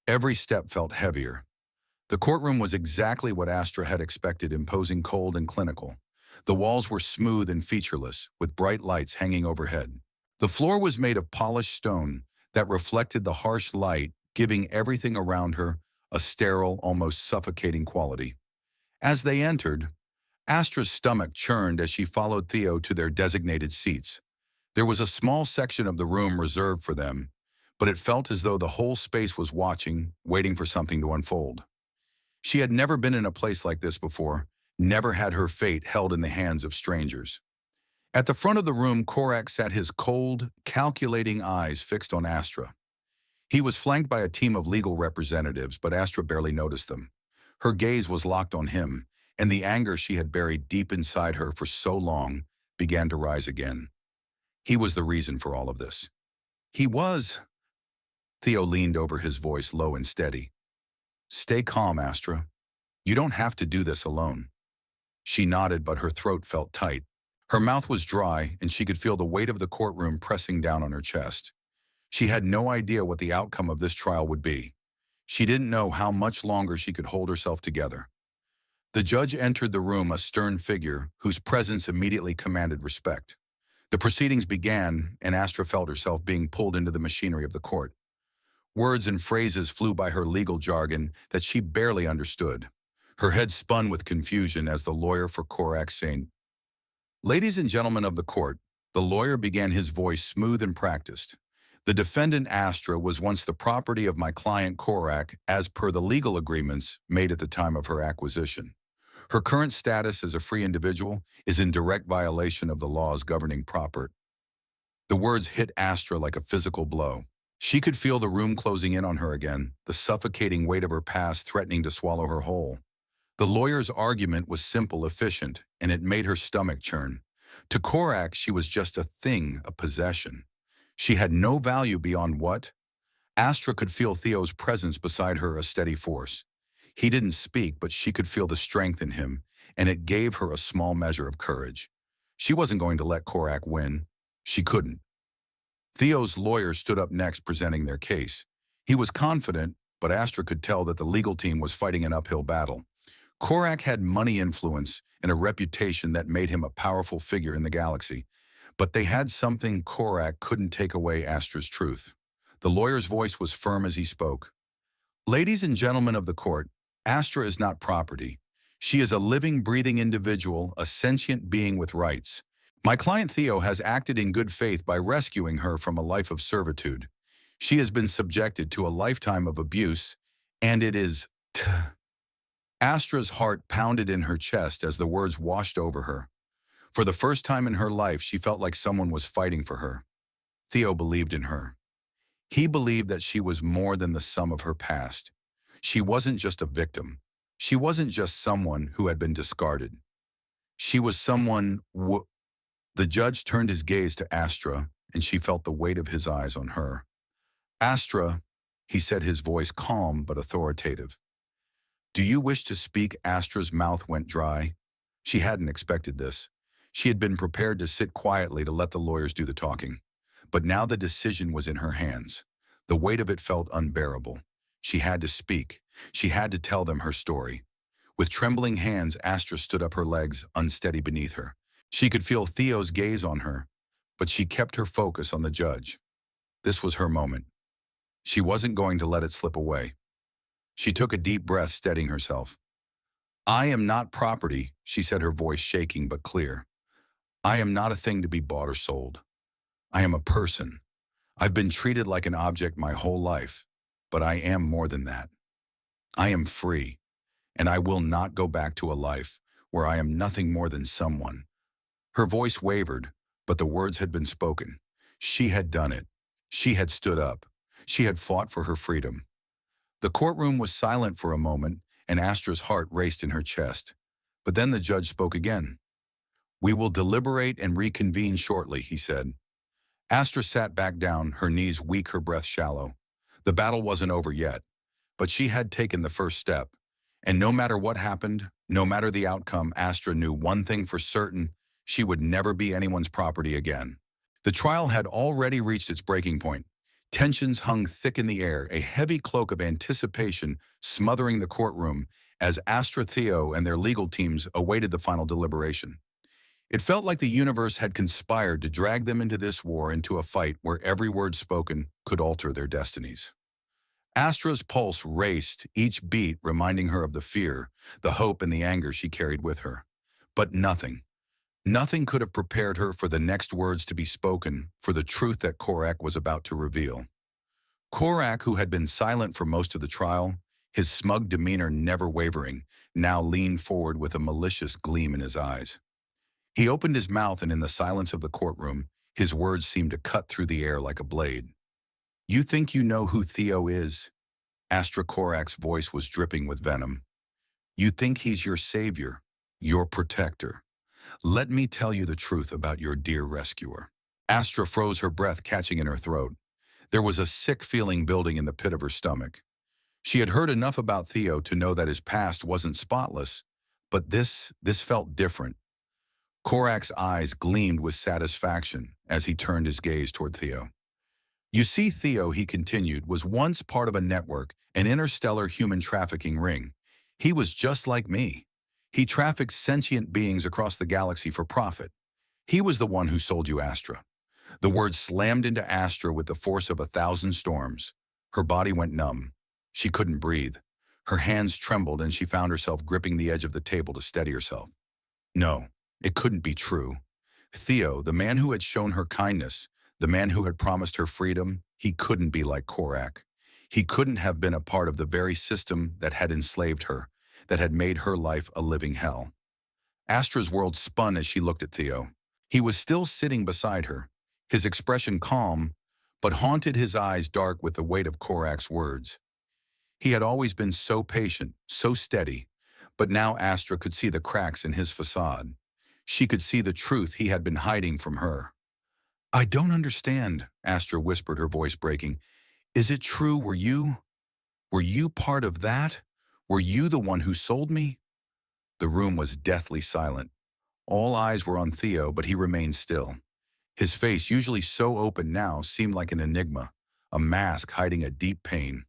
Every step felt heavier. The courtroom was exactly what Astra had expected, imposing, cold, and clinical. The walls were smooth and featureless, with bright lights hanging overhead. The floor was made of polished stone that reflected the harsh light, giving everything around her a sterile, almost suffocating quality. As they entered, Astra's stomach churned as she followed Theo to their designated seats. There was a small section of the room reserved for them, but it felt as though the whole space was watching, waiting for something to unfold. She had never been in a place like this before, never had her fate held in the hands of strangers. At the front of the room, Korak sat, his cold, calculating eyes fixed on Astra. He was flanked by a team of legal representatives, but Astra barely noticed them. Her gaze was locked on him, and the anger she had buried deep inside her for so long began to rise again. He was the reason for all of this. He was. Theo leaned over, his voice low and steady. Stay calm, Astra. You don't have to do this alone. She nodded, but her throat felt tight. Her mouth was dry, and she could feel the weight of the courtroom pressing down on her chest. She had no idea what the outcome of this trial would be. She didn't know how much longer she could hold herself together. The judge entered the room, a stern figure whose presence immediately commanded respect. The proceedings began, and Astra felt herself being pulled into the machinery of the court. Words and phrases flew by her legal jargon that she barely understood. Her head spun with confusion as the lawyer for Korak said, "Ladies and gentlemen of the court," the lawyer began, his voice smooth and practiced. "The defendant Astra was once the property of my client Korak as per the legal agreements made at the time of her acquisition. Her current status as a free individual is in direct violation of the laws governing property." The words hit Astra like a physical blow. She could feel the room closing in on her again, the suffocating weight of her past threatening to swallow her whole. The lawyer's argument was simple, efficient, and it made her stomach churn. To Korak, she was just a thing, a possession. She had no value beyond what? Astra could feel Theo's presence beside her, a steady force. He didn't speak, but she could feel the strength in him, and it gave her a small measure of courage. She wasn't going to let Korak win. She couldn't. Theo's lawyer stood up next, presenting their case. He was confident, but Astra could tell that the legal team was fighting an uphill battle. Korak had money, influence, and a reputation that made him a powerful figure in the galaxy. But they had something Korak couldn't take away: Astra's truth. The lawyer's voice was firm as he spoke. Ladies and gentlemen of the court, Astra is not property. She is a living, breathing individual, a sentient being with rights. My client Theo has acted in good faith by rescuing her from a life of servitude. She has been subjected to a lifetime of abuse, and it is... Astra's heart pounded in her chest as the words washed over her. For the first time in her life, she felt like someone was fighting for her. Theo believed in her. He believed that she was more than the sum of her past. She wasn't just a victim. She wasn't just someone who had been discarded. She was someone... The judge turned his gaze to Astra, and she felt the weight of his eyes on her. Astra, he said, his voice calm but authoritative. Do you wish to speak? Astra's mouth went dry. She hadn't expected this. She had been prepared to sit quietly to let the lawyers do the talking. But now the decision was in her hands. The weight of it felt unbearable. She had to speak. She had to tell them her story. With trembling hands, Astra stood up, her legs unsteady beneath her. She could feel Theo's gaze on her, but she kept her focus on the judge. This was her moment. She wasn't going to let it slip away. She took a deep breath, steadying herself. I am not property, she said, her voice shaking but clear. I am not a thing to be bought or sold. I am a person. I've been treated like an object my whole life, but I am more than that. I am free, and I will not go back to a life where I am nothing more than someone. Her voice wavered, but the words had been spoken. She had done it. She had stood up. She had fought for her freedom. The courtroom was silent for a moment, and Astra's heart raced in her chest. But then the judge spoke again. We will deliberate and reconvene shortly, he said. Astra sat back down, her knees weak, her breath shallow. The battle wasn't over yet, but she had taken the first step. And no matter what happened, no matter the outcome, Astra knew one thing for certain: she would never be anyone's property again. The trial had already reached its breaking point. Tensions hung thick in the air, a heavy cloak of anticipation smothering the courtroom as Astra, Theo, and their legal teams awaited the final deliberation. It felt like the universe had conspired to drag them into this war, into a fight where every word spoken could alter their destinies. Astra's pulse raced, each beat reminding her of the fear, the hope, and the anger she carried with her. But nothing could have prepared her for the next words to be spoken, for the truth that Korak was about to reveal. Korak, who had been silent for most of the trial, his smug demeanor never wavering, now leaned forward with a malicious gleam in his eyes. He opened his mouth, and in the silence of the courtroom, his words seemed to cut through the air like a blade. You think you know who Theo is? Astra Korak's voice was dripping with venom. You think he's your savior, your protector. Let me tell you the truth about your dear rescuer. Astra froze, her breath catching in her throat. There was a sick feeling building in the pit of her stomach. She had heard enough about Theo to know that his past wasn't spotless, but this felt different. Korak's eyes gleamed with satisfaction as he turned his gaze toward Theo. You see, Theo, he continued, was once part of a network, an interstellar human trafficking ring. He was just like me. He trafficked sentient beings across the galaxy for profit. He was the one who sold you Astra. The words slammed into Astra with the force of 1,000 storms. Her body went numb. She couldn't breathe. Her hands trembled, and she found herself gripping the edge of the table to steady herself. No, it couldn't be true. Theo, the man who had shown her kindness, the man who had promised her freedom, he couldn't be like Korak. He couldn't have been a part of the very system that had enslaved her, that had made her life a living hell. Astra's world spun as she looked at Theo. He was still sitting beside her, his expression calm, but haunted his eyes dark with the weight of Korak's words. He had always been so patient, so steady, but now Astra could see the cracks in his facade. She could see the truth he had been hiding from her. "I don't understand," Astra whispered, her voice breaking. "Is it true? Were you part of that? Were you the one who sold me?" The room was deathly silent. All eyes were on Theo, but he remained still. His face, usually so open now, seemed like an enigma, a mask hiding a deep pain.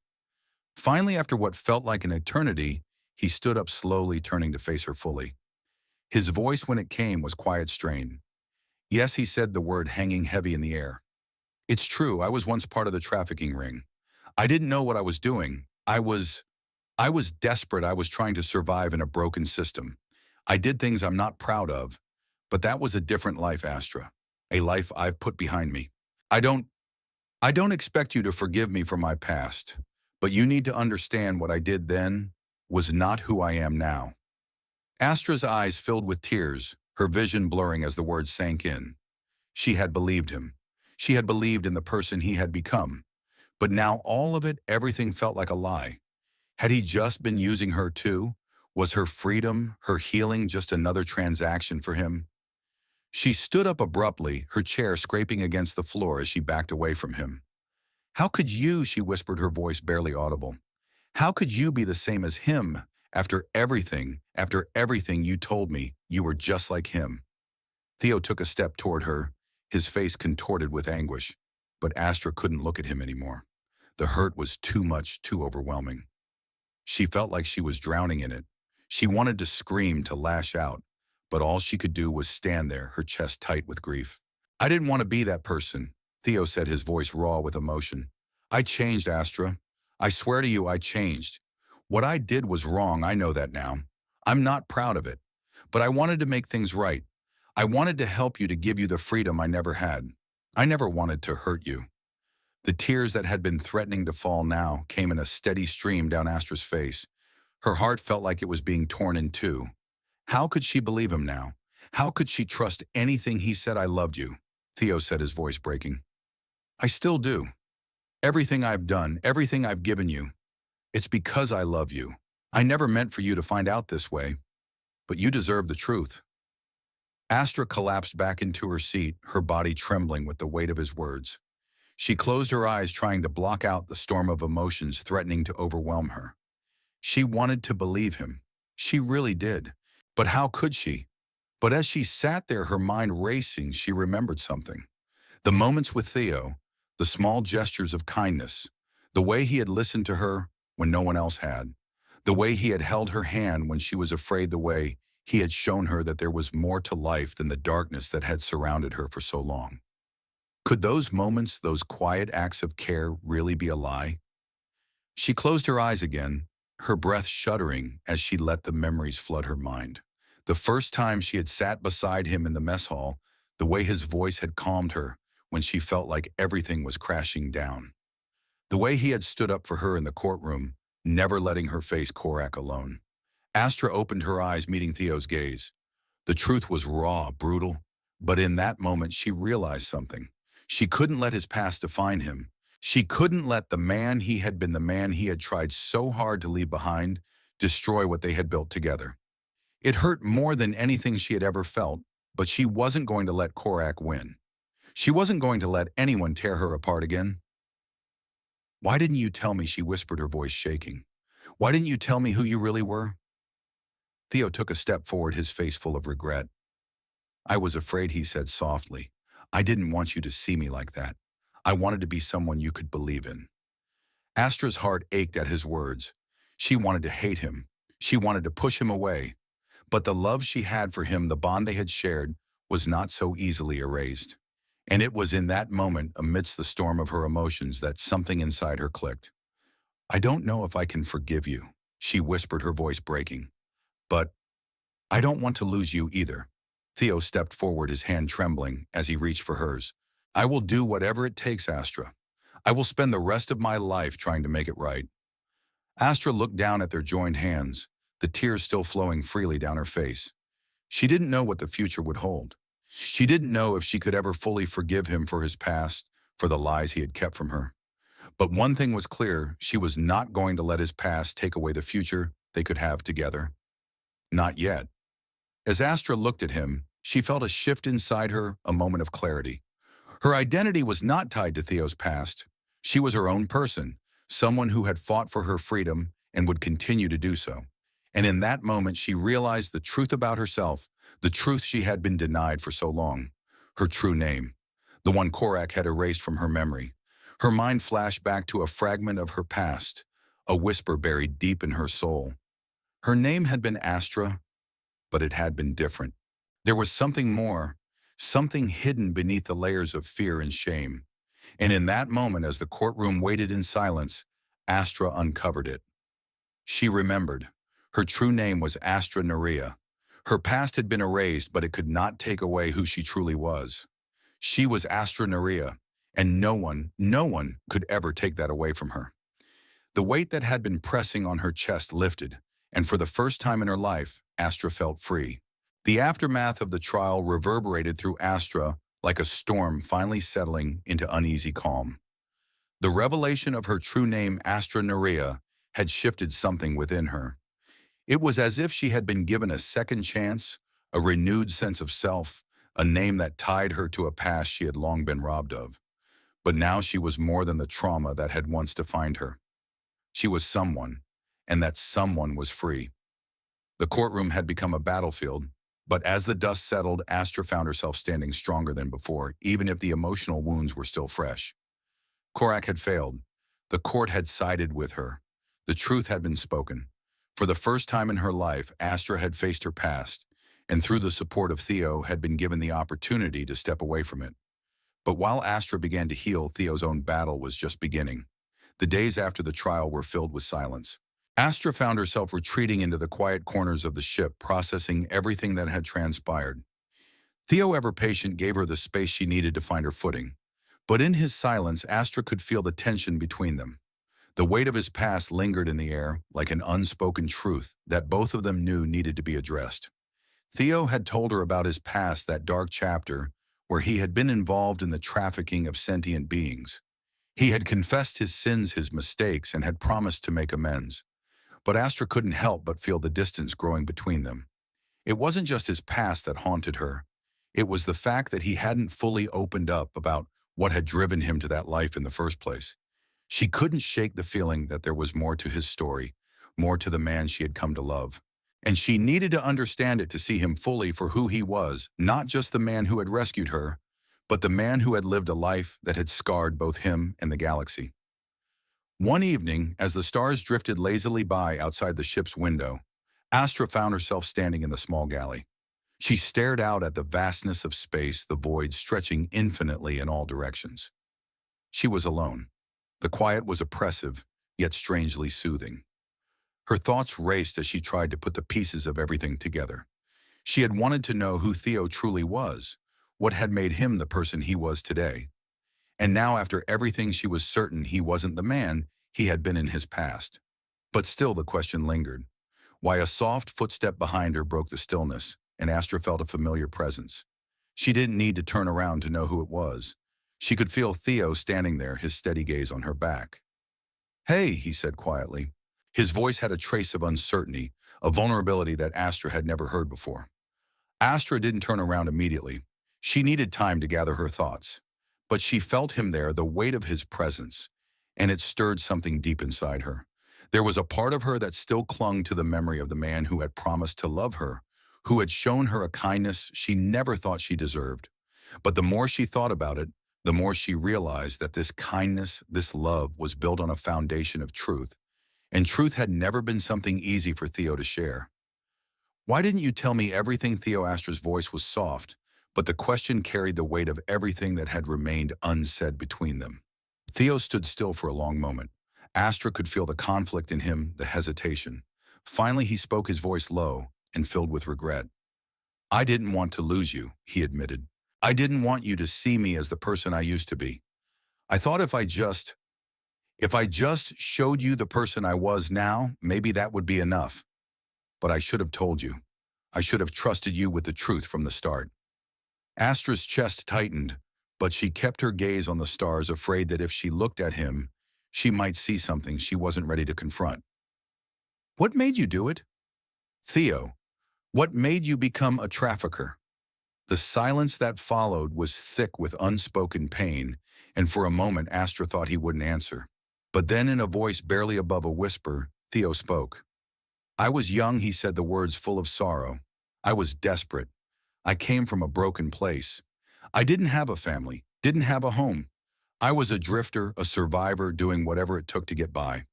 Finally, after what felt like an eternity, he stood up slowly, turning to face her fully. His voice, when it came, was quiet strain. "Yes," he said, the word hanging heavy in the air. "It's true, I was once part of the trafficking ring. I didn't know what I was doing. I was desperate. I was trying to survive in a broken system. I did things I'm not proud of, but that was a different life, Astra. A life I've put behind me. I don't I don't expect you to forgive me for my past, but you need to understand what I did then was not who I am now." Astra's eyes filled with tears, her vision blurring as the words sank in. She had believed him. She had believed in the person he had become. But now all of it, everything felt like a lie. Had he just been using her too? Was her freedom, her healing, just another transaction for him? She stood up abruptly, her chair scraping against the floor as she backed away from him. "How could you," she whispered, her voice barely audible. "How could you be the same as him? After everything you told me, you were just like him." Theo took a step toward her, his face contorted with anguish. But Astra couldn't look at him anymore. The hurt was too much, too overwhelming. She felt like she was drowning in it. She wanted to scream, to lash out, but all she could do was stand there, her chest tight with grief. "I didn't want to be that person," Theo said, his voice raw with emotion. "I changed, Astra. I swear to you, I changed. What I did was wrong, I know that now. I'm not proud of it. But I wanted to make things right. I wanted to help you, to give you the freedom I never had. I never wanted to hurt you." The tears that had been threatening to fall now came in a steady stream down Astra's face. Her heart felt like it was being torn in two. How could she believe him now? How could she trust anything he said? "I loved you," Theo said, his voice breaking. "I still do. Everything I've done, everything I've given you, it's because I love you. I never meant for you to find out this way, but you deserve the truth." Astra collapsed back into her seat, her body trembling with the weight of his words. She closed her eyes, trying to block out the storm of emotions threatening to overwhelm her. She wanted to believe him. She really did. But how could she? But as she sat there, her mind racing, she remembered something. The moments with Theo, the small gestures of kindness, the way he had listened to her when no one else had, the way he had held her hand when she was afraid, the way he had shown her that there was more to life than the darkness that had surrounded her for so long. Could those moments, those quiet acts of care, really be a lie? She closed her eyes again, her breath shuddering as she let the memories flood her mind. The first time she had sat beside him in the mess hall, the way his voice had calmed her when she felt like everything was crashing down. The way he had stood up for her in the courtroom, never letting her face Korak alone. Astra opened her eyes, meeting Theo's gaze. The truth was raw, brutal, but in that moment she realized something. She couldn't let his past define him. She couldn't let the man he had been, the man he had tried so hard to leave behind, destroy what they had built together. It hurt more than anything she had ever felt, but she wasn't going to let Korak win. She wasn't going to let anyone tear her apart again. "Why didn't you tell me?" she whispered, her voice shaking. "Why didn't you tell me who you really were?" Theo took a step forward, his face full of regret. "I was afraid," he said softly. "I didn't want you to see me like that. I wanted to be someone you could believe in." Astra's heart ached at his words. She wanted to hate him. She wanted to push him away. But the love she had for him, the bond they had shared, was not so easily erased. And it was in that moment, amidst the storm of her emotions, that something inside her clicked. "I don't know if I can forgive you," she whispered, her voice breaking. "But I don't want to lose you either." Theo stepped forward, his hand trembling as he reached for hers. "I will do whatever it takes, Astra. I will spend the rest of my life trying to make it right." Astra looked down at their joined hands, the tears still flowing freely down her face. She didn't know what the future would hold. She didn't know if she could ever fully forgive him for his past, for the lies he had kept from her. But one thing was clear, she was not going to let his past take away the future they could have together. Not yet. As Astra looked at him, she felt a shift inside her, a moment of clarity. Her identity was not tied to Theo's past. She was her own person, someone who had fought for her freedom and would continue to do so. And in that moment, she realized the truth about herself, the truth she had been denied for so long. Her true name, the one Korak had erased from her memory. Her mind flashed back to a fragment of her past, a whisper buried deep in her soul. Her name had been Astra, but it had been different. There was something more, something hidden beneath the layers of fear and shame. And in that moment, as the courtroom waited in silence, Astra uncovered it. She remembered. Her true name was Astra Nerea. Her past had been erased, but it could not take away who she truly was. She was Astra Nerea, and no one could ever take that away from her. The weight that had been pressing on her chest lifted, and for the first time in her life, Astra felt free. The aftermath of the trial reverberated through Astra like a storm finally settling into uneasy calm. The revelation of her true name, Astra Nerea, had shifted something within her. It was as if she had been given a second chance, a renewed sense of self, a name that tied her to a past she had long been robbed of. But now she was more than the trauma that had once defined her. She was someone, and that someone was free. The courtroom had become a battlefield, but as the dust settled, Astra found herself standing stronger than before, even if the emotional wounds were still fresh. Korak had failed. The court had sided with her. The truth had been spoken. For the first time in her life, Astra had faced her past, and through the support of Theo, had been given the opportunity to step away from it. But while Astra began to heal, Theo's own battle was just beginning. The days after the trial were filled with silence. Astra found herself retreating into the quiet corners of the ship, processing everything that had transpired. Theo, ever patient, gave her the space she needed to find her footing. But in his silence, Astra could feel the tension between them. The weight of his past lingered in the air, like an unspoken truth that both of them knew needed to be addressed. Theo had told her about his past, that dark chapter, where he had been involved in the trafficking of sentient beings. He had confessed his sins, his mistakes, and had promised to make amends. But Astra couldn't help but feel the distance growing between them. It wasn't just his past that haunted her. It was the fact that he hadn't fully opened up about what had driven him to that life in the first place. She couldn't shake the feeling that there was more to his story, more to the man she had come to love. And she needed to understand it to see him fully for who he was, not just the man who had rescued her, but the man who had lived a life that had scarred both him and the galaxy. One evening, as the stars drifted lazily by outside the ship's window, Astra found herself standing in the small galley. She stared out at the vastness of space, the void stretching infinitely in all directions. She was alone. The quiet was oppressive, yet strangely soothing. Her thoughts raced as she tried to put the pieces of everything together. She had wanted to know who Theo truly was, what had made him the person he was today. And now, after everything, she was certain he wasn't the man he had been in his past. But still the question lingered. Why, a soft footstep behind her broke the stillness, and Astra felt a familiar presence. She didn't need to turn around to know who it was. She could feel Theo standing there, his steady gaze on her back. "Hey," he said quietly. His voice had a trace of uncertainty, a vulnerability that Astra had never heard before. Astra didn't turn around immediately. She needed time to gather her thoughts. But she felt him there, the weight of his presence, and it stirred something deep inside her. There was a part of her that still clung to the memory of the man who had promised to love her, who had shown her a kindness she never thought she deserved. But the more she thought about it, the more she realized that this kindness, this love, was built on a foundation of truth. And truth had never been something easy for Theo to share. "Why didn't you tell me everything?" Theo Astra's voice was soft, but the question carried the weight of everything that had remained unsaid between them. Theo stood still for a long moment. Astra could feel the conflict in him, the hesitation. Finally, he spoke, his voice low and filled with regret. "I didn't want to lose you," he admitted. "I didn't want you to see me as the person I used to be. I thought if I just showed you the person I was now, maybe that would be enough. But I should have told you. I should have trusted you with the truth from the start." Astra's chest tightened, but she kept her gaze on the stars, afraid that if she looked at him, she might see something she wasn't ready to confront. What made you do it? Theo, what made you become a trafficker? The silence that followed was thick with unspoken pain, and for a moment Astra thought he wouldn't answer. But then in a voice barely above a whisper, Theo spoke. I was young, he said, the words full of sorrow. I was desperate. I came from a broken place. I didn't have a family, didn't have a home. I was a drifter, a survivor, doing whatever it took to get by.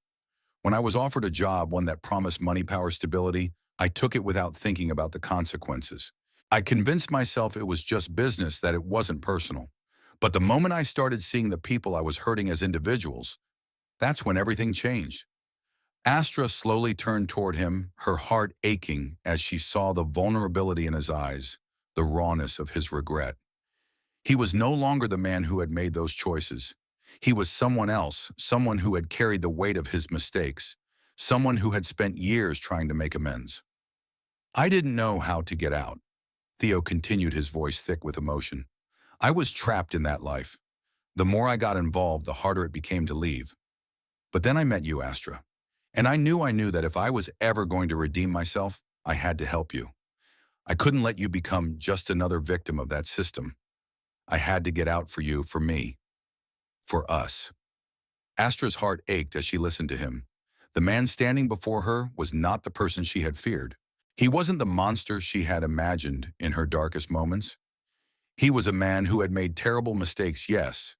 When I was offered a job, one that promised money, power, stability, I took it without thinking about the consequences. I convinced myself it was just business, that it wasn't personal. But the moment I started seeing the people I was hurting as individuals, that's when everything changed. Astra slowly turned toward him, her heart aching as she saw the vulnerability in his eyes, the rawness of his regret. He was no longer the man who had made those choices. He was someone else, someone who had carried the weight of his mistakes, someone who had spent years trying to make amends. I didn't know how to get out. Theo continued, his voice thick with emotion. I was trapped in that life. The more I got involved, the harder it became to leave. But then I met you, Astra. And I knew that if I was ever going to redeem myself, I had to help you. I couldn't let you become just another victim of that system. I had to get out for you, for me, for us. Astra's heart ached as she listened to him. The man standing before her was not the person she had feared. He wasn't the monster she had imagined in her darkest moments. He was a man who had made terrible mistakes, yes,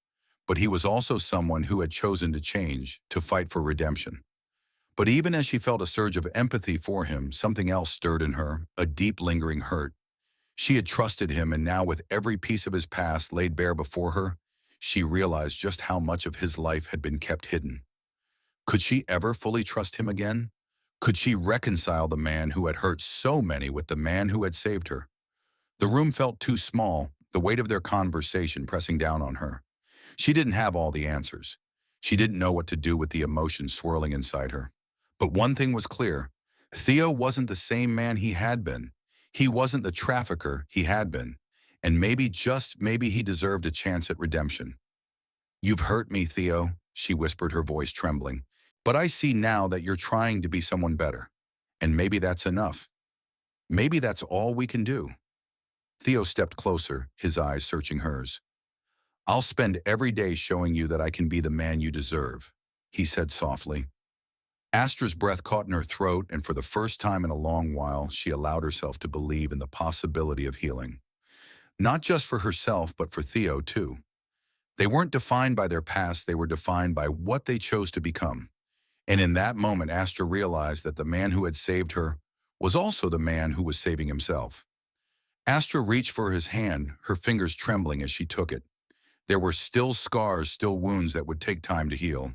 but he was also someone who had chosen to change, to fight for redemption. But even as she felt a surge of empathy for him, something else stirred in her, a deep, lingering hurt. She had trusted him, and now with every piece of his past laid bare before her, she realized just how much of his life had been kept hidden. Could she ever fully trust him again? Could she reconcile the man who had hurt so many with the man who had saved her? The room felt too small, the weight of their conversation pressing down on her. She didn't have all the answers. She didn't know what to do with the emotions swirling inside her. But one thing was clear. Theo wasn't the same man he had been. He wasn't the trafficker he had been. And maybe, just maybe, he deserved a chance at redemption. You've hurt me, Theo, she whispered, her voice trembling. But I see now that you're trying to be someone better. And maybe that's enough. Maybe that's all we can do. Theo stepped closer, his eyes searching hers. I'll spend every day showing you that I can be the man you deserve, he said softly. Astra's breath caught in her throat, and for the first time in a long while, she allowed herself to believe in the possibility of healing. Not just for herself, but for Theo, too. They weren't defined by their past, they were defined by what they chose to become. And in that moment, Astra realized that the man who had saved her was also the man who was saving himself. Astra reached for his hand, her fingers trembling as she took it. There were still scars, still wounds that would take time to heal.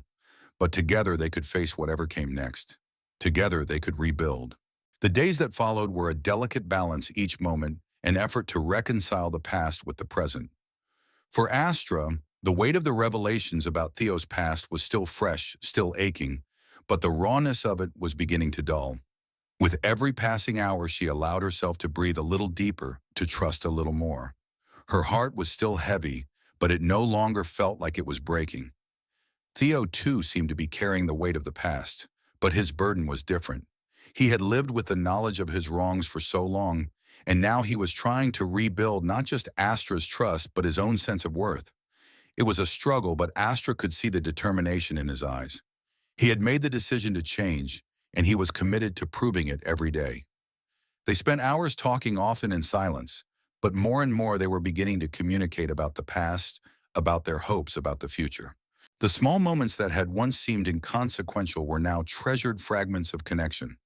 But together they could face whatever came next. Together they could rebuild. The days that followed were a delicate balance, each moment an effort to reconcile the past with the present. For Astra, the weight of the revelations about Theo's past was still fresh, still aching, but the rawness of it was beginning to dull. With every passing hour, she allowed herself to breathe a little deeper, to trust a little more. Her heart was still heavy, but it no longer felt like it was breaking. Theo, too, seemed to be carrying the weight of the past, but his burden was different. He had lived with the knowledge of his wrongs for so long, and now he was trying to rebuild not just Astra's trust, but his own sense of worth. It was a struggle, but Astra could see the determination in his eyes. He had made the decision to change, and he was committed to proving it every day. They spent hours talking, often in silence, but more and more they were beginning to communicate about the past, about their hopes, about the future. The small moments that had once seemed inconsequential were now treasured fragments of connection.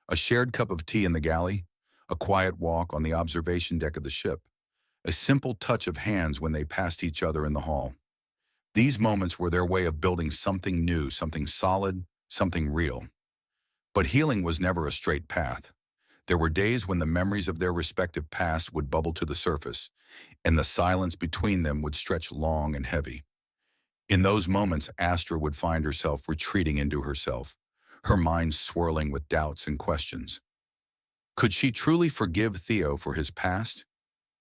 A shared cup of tea in the galley, a quiet walk on the observation deck of the ship, a simple touch of hands when they passed each other in the hall. These moments were their way of building something new, something solid, something real. But healing was never a straight path. There were days when the memories of their respective past would bubble to the surface, and the silence between them would stretch long and heavy. In those moments, Astra would find herself retreating into herself, her mind swirling with doubts and questions. Could she truly forgive Theo for his past?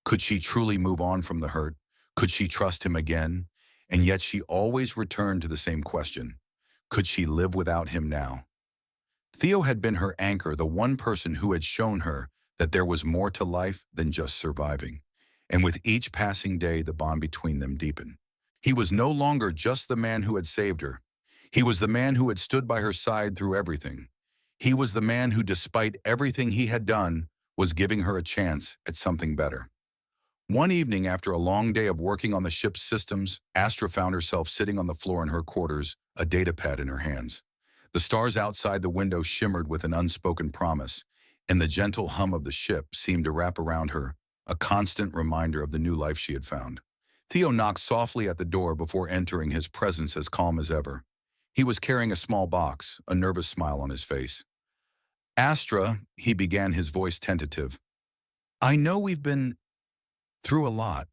Could she truly move on from the hurt? Could she trust him again? And yet she always returned to the same question. Could she live without him now? Theo had been her anchor, the one person who had shown her that there was more to life than just surviving. And with each passing day, the bond between them deepened. He was no longer just the man who had saved her. He was the man who had stood by her side through everything. He was the man who, despite everything he had done, was giving her a chance at something better. One evening, after a long day of working on the ship's systems, Astra found herself sitting on the floor in her quarters, a datapad in her hands. The stars outside the window shimmered with an unspoken promise, and the gentle hum of the ship seemed to wrap around her, a constant reminder of the new life she had found. Theo knocked softly at the door before entering, his presence as calm as ever. He was carrying a small box, a nervous smile on his face. "Astra," he began, his voice tentative. "I know we've been through a lot,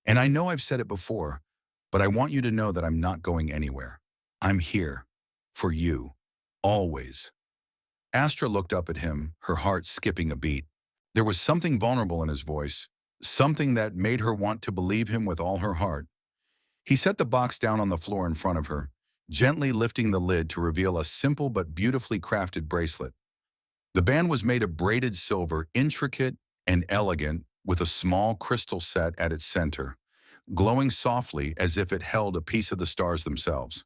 and I know I've said it before, but I want you to know that I'm not going anywhere. I'm here. For you. Always." Astra looked up at him, her heart skipping a beat. There was something vulnerable in his voice, something that made her want to believe him with all her heart. He set the box down on the floor in front of her, gently lifting the lid to reveal a simple but beautifully crafted bracelet. The band was made of braided silver, intricate and elegant, with a small crystal set at its center, glowing softly as if it held a piece of the stars themselves.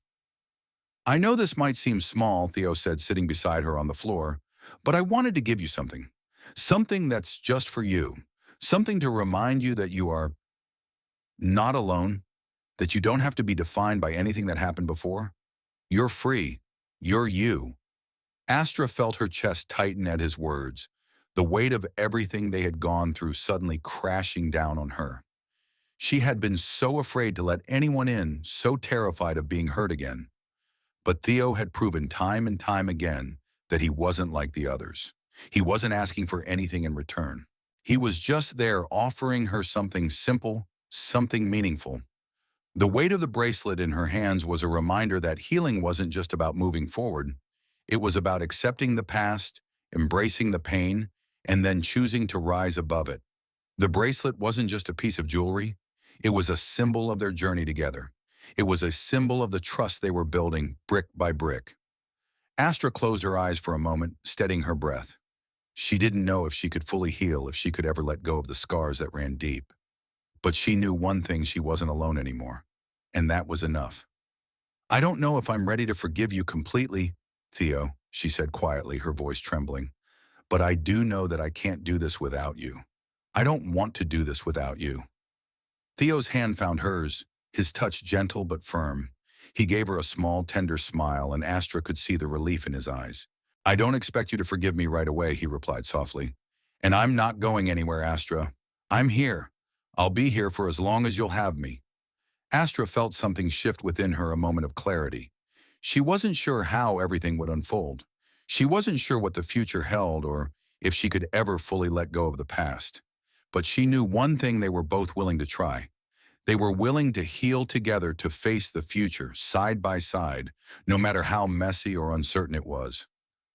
"I know this might seem small," Theo said, sitting beside her on the floor, "but I wanted to give you something. Something that's just for you. Something to remind you that you are not alone, that you don't have to be defined by anything that happened before. You're free. You're you." Astra felt her chest tighten at his words, the weight of everything they had gone through suddenly crashing down on her. She had been so afraid to let anyone in, so terrified of being hurt again. But Theo had proven time and time again that he wasn't like the others. He wasn't asking for anything in return. He was just there, offering her something simple, something meaningful. The weight of the bracelet in her hands was a reminder that healing wasn't just about moving forward. It was about accepting the past, embracing the pain, and then choosing to rise above it. The bracelet wasn't just a piece of jewelry. It was a symbol of their journey together. It was a symbol of the trust they were building, brick by brick. Astra closed her eyes for a moment, steadying her breath. She didn't know if she could fully heal, if she could ever let go of the scars that ran deep. But she knew one thing: she wasn't alone anymore. And that was enough. "I don't know if I'm ready to forgive you completely, Theo," she said quietly, her voice trembling. "But I do know that I can't do this without you. I don't want to do this without you." Theo's hand found hers, his touch gentle but firm. He gave her a small, tender smile, and Astra could see the relief in his eyes. "I don't expect you to forgive me right away," he replied softly. "And I'm not going anywhere, Astra. I'm here. I'll be here for as long as you'll have me." Astra felt something shift within her, a moment of clarity. She wasn't sure how everything would unfold. She wasn't sure what the future held or if she could ever fully let go of the past. But she knew one thing: they were both willing to try. They were willing to heal together, to face the future, side by side, no matter how messy or uncertain it was.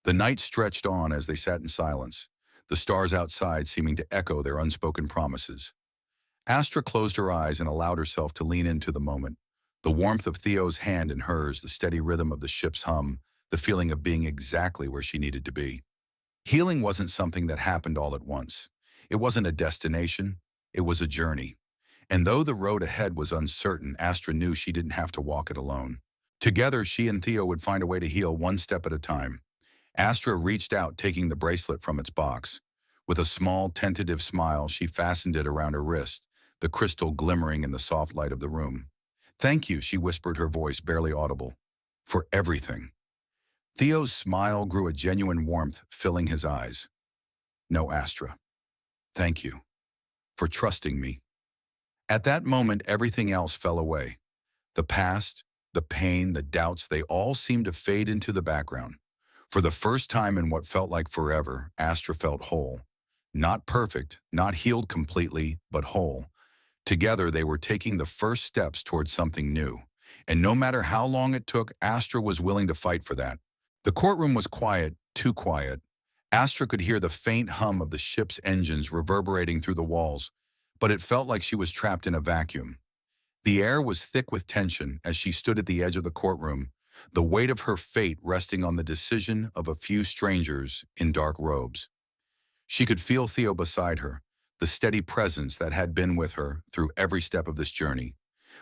The night stretched on as they sat in silence, the stars outside seeming to echo their unspoken promises. Astra closed her eyes and allowed herself to lean into the moment. The warmth of Theo's hand in hers, the steady rhythm of the ship's hum, the feeling of being exactly where she needed to be. Healing wasn't something that happened all at once. It wasn't a destination. It was a journey. And though the road ahead was uncertain, Astra knew she didn't have to walk it alone. Together, she and Theo would find a way to heal, one step at a time. Astra reached out, taking the bracelet from its box. With a small, tentative smile, she fastened it around her wrist, the crystal glimmering in the soft light of the room. "Thank you," she whispered, her voice barely audible. "For everything." Theo's smile grew, a genuine warmth filling his eyes. "No, Astra. Thank you. For trusting me." At that moment, everything else fell away. The past, the pain, the doubts, they all seemed to fade into the background. For the first time in what felt like forever, Astra felt whole. Not perfect, not healed completely, but whole. Together, they were taking the first steps towards something new. And no matter how long it took, Astra was willing to fight for that. The courtroom was quiet, too quiet. Astra could hear the faint hum of the ship's engines reverberating through the walls, but it felt like she was trapped in a vacuum. The air was thick with tension as she stood at the edge of the courtroom, the weight of her fate resting on the decision of a few strangers in dark robes. She could feel Theo beside her, the steady presence that had been with her through every step of this journey.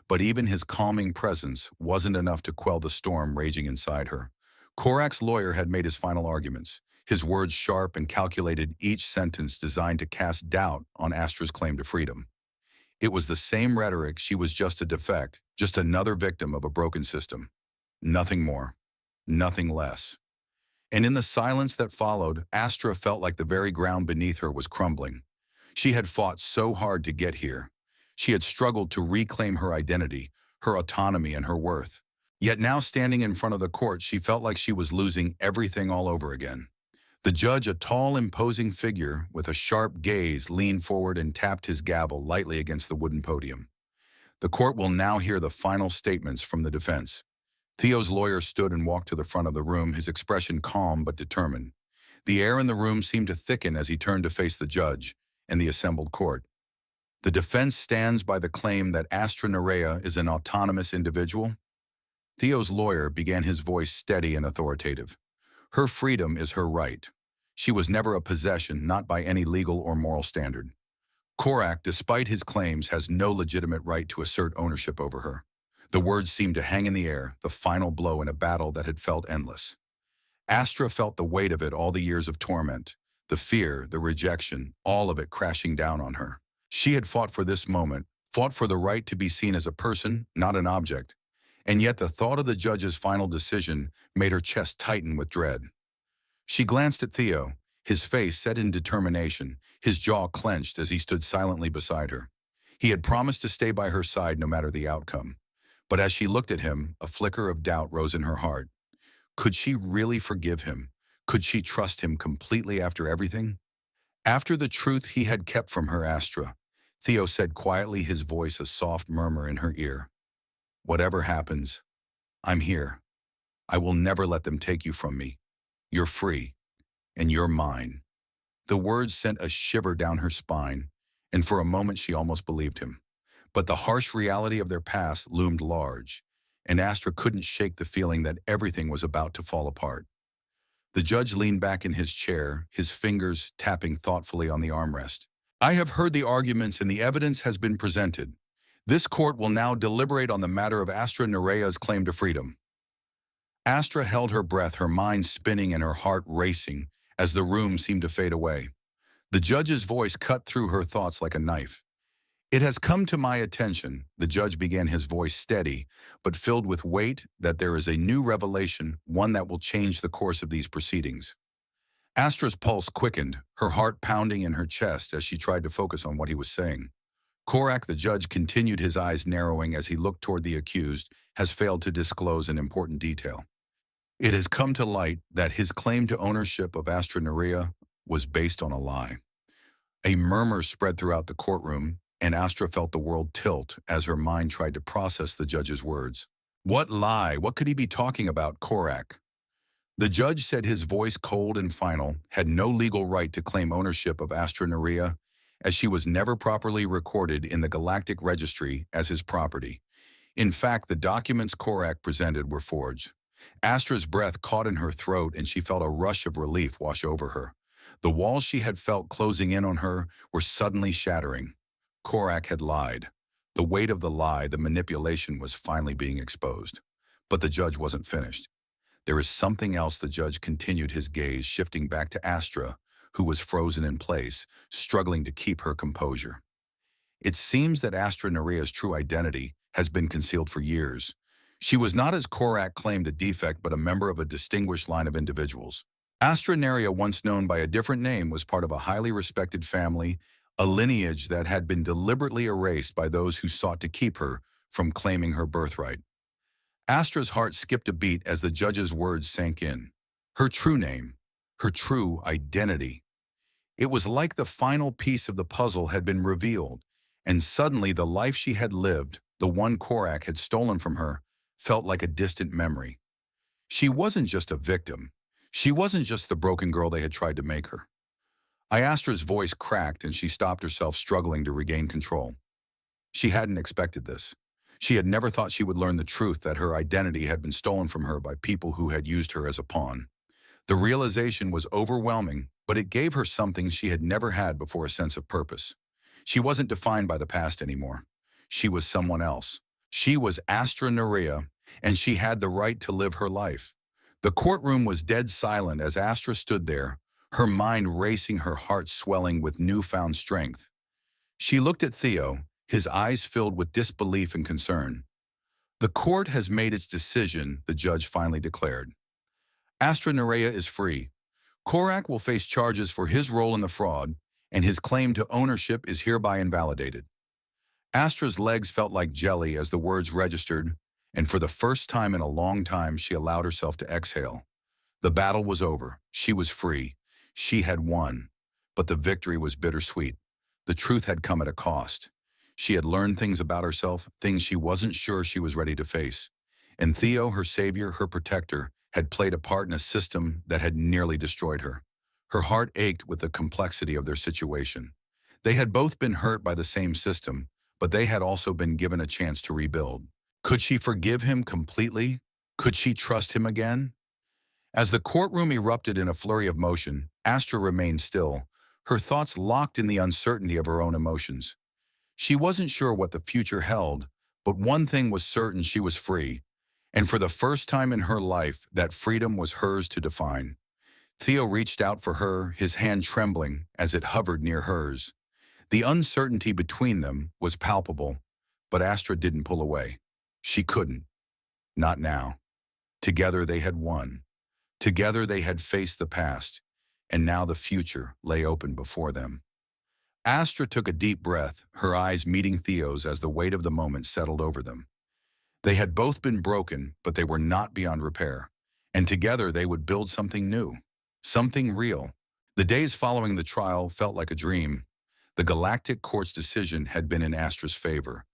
But even his calming presence wasn't enough to quell the storm raging inside her. Korak's lawyer had made his final arguments, his words sharp and calculated, each sentence designed to cast doubt on Astra's claim to freedom. It was the same rhetoric: she was just a defect, just another victim of a broken system. Nothing more, nothing less. And in the silence that followed, Astra felt like the very ground beneath her was crumbling. She had fought so hard to get here. She had struggled to reclaim her identity, her autonomy, and her worth. Yet now, standing in front of the court, she felt like she was losing everything all over again. The judge, a tall, imposing figure with a sharp gaze, leaned forward and tapped his gavel lightly against the wooden podium. The court will now hear the final statements from the defense. Theo's lawyer stood and walked to the front of the room, his expression calm but determined. The air in the room seemed to thicken as he turned to face the judge and the assembled court. The defense stands by the claim that Astra Nerea is an autonomous individual. Theo's lawyer began, his voice steady and authoritative. Her freedom is her right. She was never a possession, not by any legal or moral standard. Korak, despite his claims, has no legitimate right to assert ownership over her. The words seemed to hang in the air, the final blow in a battle that had felt endless. Astra felt the weight of it, all the years of torment, the fear, the rejection, all of it crashing down on her. She had fought for this moment, fought for the right to be seen as a person, not an object. And yet the thought of the judge's final decision made her chest tighten with dread. She glanced at Theo, his face set in determination, his jaw clenched as he stood silently beside her. He had promised to stay by her side no matter the outcome. But as she looked at him, a flicker of doubt rose in her heart. Could she really forgive him? Could she trust him completely after everything? After the truth he had kept from her, Astra, Theo said quietly, his voice a soft murmur in her ear. Whatever happens, I'm here. I will never let them take you from me. You're free, and you're mine. The words sent a shiver down her spine, and for a moment she almost believed him. But the harsh reality of their past loomed large, and Astra couldn't shake the feeling that everything was about to fall apart. The judge leaned back in his chair, his fingers tapping thoughtfully on the armrest. I have heard the arguments and the evidence has been presented. This court will now deliberate on the matter of Astra Nerea's claim to freedom. Astra held her breath, her mind spinning and her heart racing as the room seemed to fade away. The judge's voice cut through her thoughts like a knife. It has come to my attention, the judge began, his voice steady, but filled with weight, that there is a new revelation, one that will change the course of these proceedings. Astra's pulse quickened, her heart pounding in her chest as she tried to focus on what he was saying. Korak, the judge, continued, his eyes narrowing as he looked toward the accused, has failed to disclose an important detail. It has come to light that his claim to ownership of Astra Nerea was based on a lie. A murmur spread throughout the courtroom, and Astra felt the world tilt as her mind tried to process the judge's words. What lie? What could he be talking about, Korak? The judge said, his voice cold and final, had no legal right to claim ownership of Astra Nerea, as she was never properly recorded in the Galactic Registry as his property. In fact, the documents Korak presented were forged. Astra's breath caught in her throat and she felt a rush of relief wash over her. The walls she had felt closing in on her were suddenly shattering. Korak had lied. The weight of the lie, the manipulation, was finally being exposed. But the judge wasn't finished. There is something else. The judge continued, his gaze shifting back to Astra, who was frozen in place, struggling to keep her composure. It seems that Astra Nerea's true identity has been concealed for years. She was not, as Korak claimed, a defect, but a member of a distinguished line of individuals. Astra Nerea, once known by a different name, was part of a highly respected family, a lineage that had been deliberately erased by those who sought to keep her from claiming her birthright. Astra's heart skipped a beat as the judge's words sank in. Her true name, her true identity. It was like the final piece of the puzzle had been revealed, and suddenly the life she had lived, the one Korak had stolen from her, felt like a distant memory. She wasn't just a victim. She wasn't just the broken girl they had tried to make her. Astra's voice cracked and she stopped herself, struggling to regain control. She hadn't expected this. She had never thought she would learn the truth that her identity had been stolen from her by people who had used her as a pawn. The realization was overwhelming, but it gave her something she had never had before: a sense of purpose. She wasn't defined by the past anymore. She was someone else. She was Astra Nerea, and she had the right to live her life. The courtroom was dead silent as Astra stood there, her mind racing, her heart swelling with newfound strength. She looked at Theo, his eyes filled with disbelief and concern. "The court has made its decision," the judge finally declared. "Astra Nerea is free. Korak will face charges for his role in the fraud, and his claim to ownership is hereby invalidated." Astra's legs felt like jelly as the words registered, and for the first time in a long time she allowed herself to exhale. The battle was over. She was free. She had won. But the victory was bittersweet. The truth had come at a cost. She had learned things about herself, things she wasn't sure she was ready to face. And Theo, her savior, her protector, had played a part in a system that had nearly destroyed her. Her heart ached with the complexity of their situation. They had both been hurt by the same system, but they had also been given a chance to rebuild. Could she forgive him completely? Could she trust him again? As the courtroom erupted in a flurry of motion, Astra remained still, her thoughts locked in the uncertainty of her own emotions. She wasn't sure what the future held, but one thing was certain: she was free. And for the first time in her life, that freedom was hers to define. Theo reached out for her, his hand trembling as it hovered near hers. The uncertainty between them was palpable, but Astra didn't pull away. She couldn't. Not now. Together they had won. Together they had faced the past, and now the future lay open before them. Astra took a deep breath, her eyes meeting Theo's as the weight of the moment settled over them. They had both been broken, but they were not beyond repair, and together they would build something new, something real. The days following the trial felt like a dream. The Galactic Court's decision had been in Astra's favor.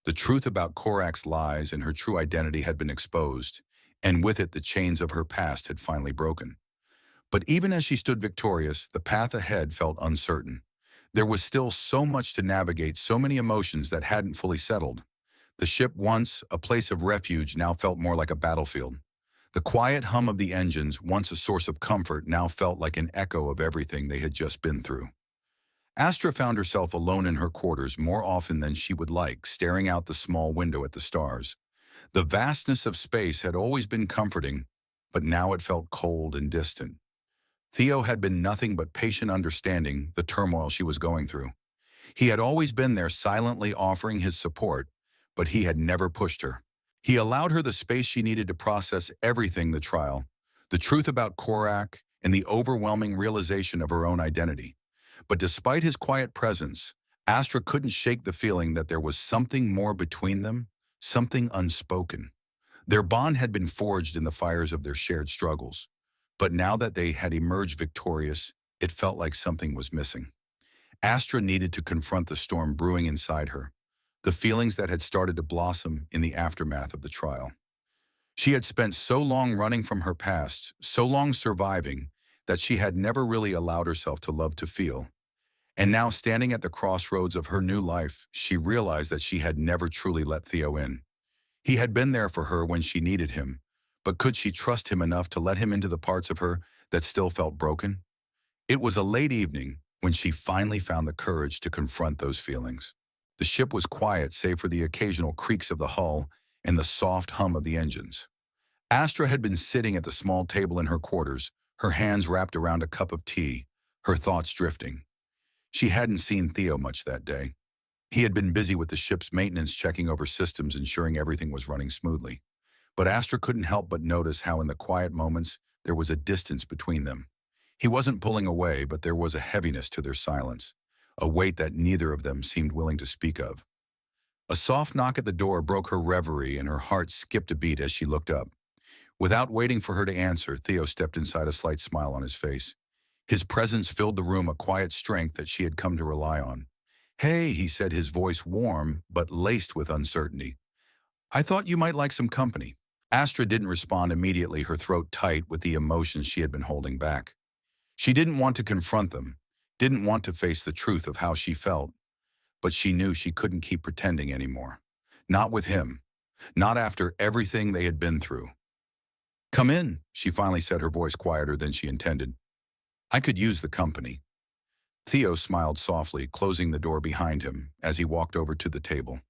The truth about Korak's lies and her true identity had been exposed, and with it the chains of her past had finally broken. But even as she stood victorious, the path ahead felt uncertain. There was still so much to navigate, so many emotions that hadn't fully settled. The ship, once a place of refuge, now felt more like a battlefield. The quiet hum of the engines, once a source of comfort, now felt like an echo of everything they had just been through. Astra found herself alone in her quarters more often than she would like, staring out the small window at the stars. The vastness of space had always been comforting, but now it felt cold and distant. Theo had been nothing but patient, understanding the turmoil she was going through. He had always been there, silently offering his support, but he had never pushed her. He allowed her the space she needed to process everything: the trial, the truth about Korak, and the overwhelming realization of her own identity. But despite his quiet presence, Astra couldn't shake the feeling that there was something more between them, something unspoken. Their bond had been forged in the fires of their shared struggles, but now that they had emerged victorious, it felt like something was missing. Astra needed to confront the storm brewing inside her, the feelings that had started to blossom in the aftermath of the trial. She had spent so long running from her past, so long surviving, that she had never really allowed herself to love, to feel. And now, standing at the crossroads of her new life, she realized that she had never truly let Theo in. He had been there for her when she needed him, but could she trust him enough to let him into the parts of her that still felt broken? It was a late evening when she finally found the courage to confront those feelings. The ship was quiet, save for the occasional creaks of the hull and the soft hum of the engines. Astra had been sitting at the small table in her quarters, her hands wrapped around a cup of tea, her thoughts drifting. She hadn't seen Theo much that day. He had been busy with the ship's maintenance, checking over systems, ensuring everything was running smoothly. But Astra couldn't help but notice how in the quiet moments there was a distance between them. He wasn't pulling away, but there was a heaviness to their silence, a weight that neither of them seemed willing to speak of. A soft knock at the door broke her reverie, and her heart skipped a beat as she looked up. Without waiting for her to answer, Theo stepped inside, a slight smile on his face. His presence filled the room, a quiet strength that she had come to rely on. "Hey," he said, his voice warm but laced with uncertainty. "I thought you might like some company." Astra didn't respond immediately, her throat tight with the emotions she had been holding back. She didn't want to confront them. didn't want to face the truth of how she felt, but she knew she couldn't keep pretending anymore. Not with him. Not after everything they had been through. "Come in," she finally said, her voice quieter than she intended. "I could use the company." Theo smiled softly, closing the door behind him as he walked over to the table.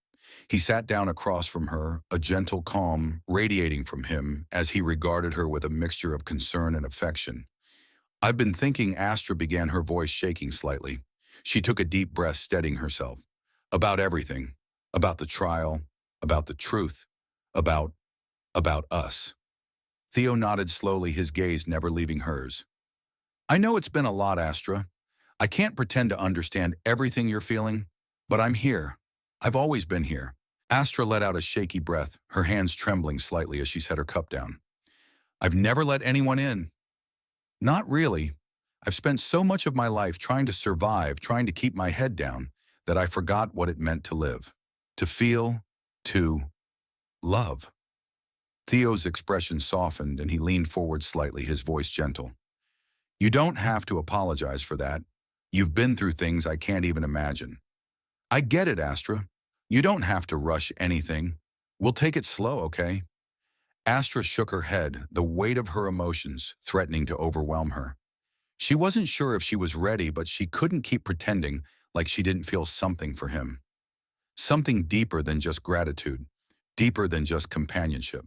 He sat down across from her, a gentle calm radiating from him as he regarded her with a mixture of concern and affection. "I've been thinking," Astra began, her voice shaking slightly. She took a deep breath, steadying herself. "About everything. About the trial. About the truth. About us." Theo nodded slowly, his gaze never leaving hers. "I know it's been a lot, Astra. I can't pretend to understand everything you're feeling, but I'm here. I've always been here." Astra let out a shaky breath, her hands trembling slightly as she set her cup down. "I've never let anyone in." "Not really. I've spent so much of my life trying to survive, trying to keep my head down, that I forgot what it meant to live. To feel, to love." Theo's expression softened and he leaned forward slightly, his voice gentle. "You don't have to apologize for that. You've been through things I can't even imagine." "I get it, Astra. You don't have to rush anything. We'll take it slow, okay?" Astra shook her head, the weight of her emotions threatening to overwhelm her. She wasn't sure if she was ready, but she couldn't keep pretending like she didn't feel something for him. Something deeper than just gratitude, deeper than just companionship.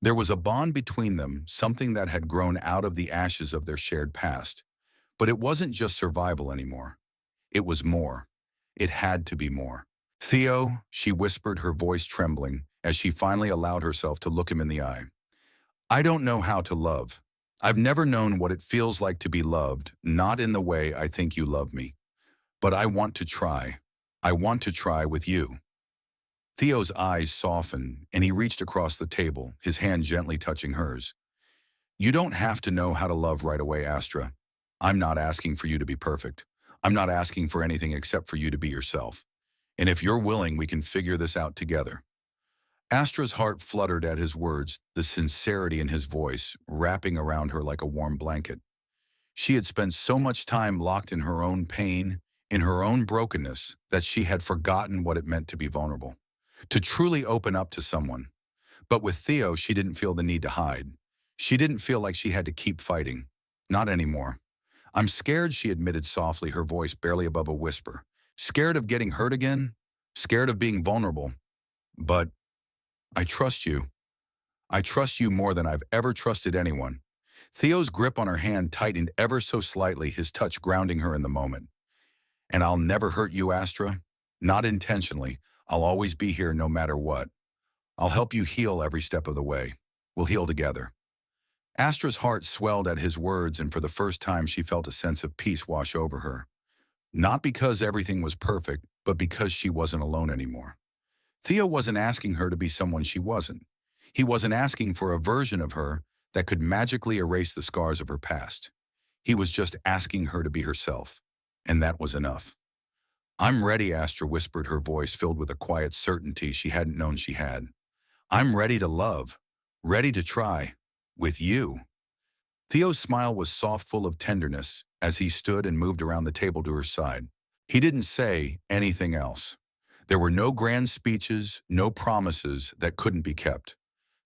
There was a bond between them, something that had grown out of the ashes of their shared past. But it wasn't just survival anymore. It was more. It had to be more. "Theo," she whispered, her voice trembling, as she finally allowed herself to look him in the eye. "I don't know how to love. I've never known what it feels like to be loved, not in the way I think you love me. But I want to try. I want to try with you." Theo's eyes softened, and he reached across the table, his hand gently touching hers. "You don't have to know how to love right away, Astra. I'm not asking for you to be perfect. I'm not asking for anything except for you to be yourself. And if you're willing, we can figure this out together." Astra's heart fluttered at his words, the sincerity in his voice wrapping around her like a warm blanket. She had spent so much time locked in her own pain, in her own brokenness, that she had forgotten what it meant to be vulnerable, to truly open up to someone. But with Theo, she didn't feel the need to hide. She didn't feel like she had to keep fighting. Not anymore. "I'm scared," she admitted softly, her voice barely above a whisper. "Scared of getting hurt again. Scared of being vulnerable. But I trust you. I trust you more than I've ever trusted anyone." Theo's grip on her hand tightened ever so slightly, his touch grounding her in the moment. "And I'll never hurt you, Astra. Not intentionally. I'll always be here no matter what. I'll help you heal every step of the way. We'll heal together." Astra's heart swelled at his words, and for the first time she felt a sense of peace wash over her. Not because everything was perfect, but because she wasn't alone anymore. Theo wasn't asking her to be someone she wasn't. He wasn't asking for a version of her that could magically erase the scars of her past. He was just asking her to be herself, and that was enough. "I'm ready," Astra whispered, her voice filled with a quiet certainty she hadn't known she had. "I'm ready to love, ready to try, with you." Theo's smile was soft, full of tenderness, as he stood and moved around the table to her side. He didn't say anything else. There were no grand speeches, no promises that couldn't be kept.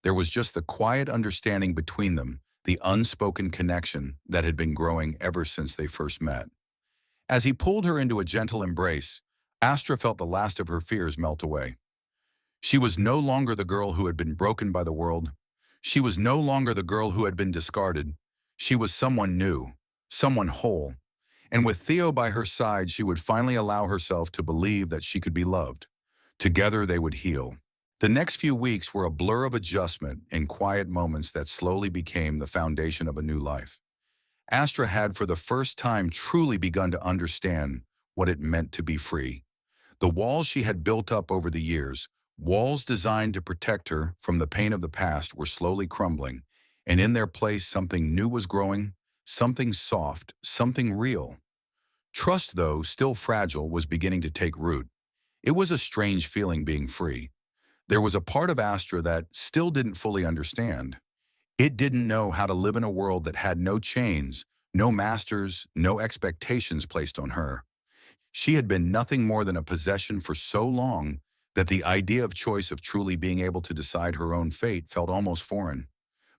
There was just the quiet understanding between them, the unspoken connection that had been growing ever since they first met. As he pulled her into a gentle embrace, Astra felt the last of her fears melt away. She was no longer the girl who had been broken by the world. She was no longer the girl who had been discarded. She was someone new, someone whole. And with Theo by her side, she would finally allow herself to believe that she could be loved. Together they would heal. The next few weeks were a blur of adjustment and quiet moments that slowly became the foundation of a new life. Astra had for the first time truly begun to understand what it meant to be free. The walls she had built up over the years, walls designed to protect her from the pain of the past, were slowly crumbling, and in their place something new was growing, something soft, something real. Trust, though still fragile, was beginning to take root. It was a strange feeling being free. There was a part of Astra that still didn't fully understand. It didn't know how to live in a world that had no chains, No masters, no expectations placed on her. She had been nothing more than a possession for so long that the idea of choice of truly being able to decide her own fate felt almost foreign.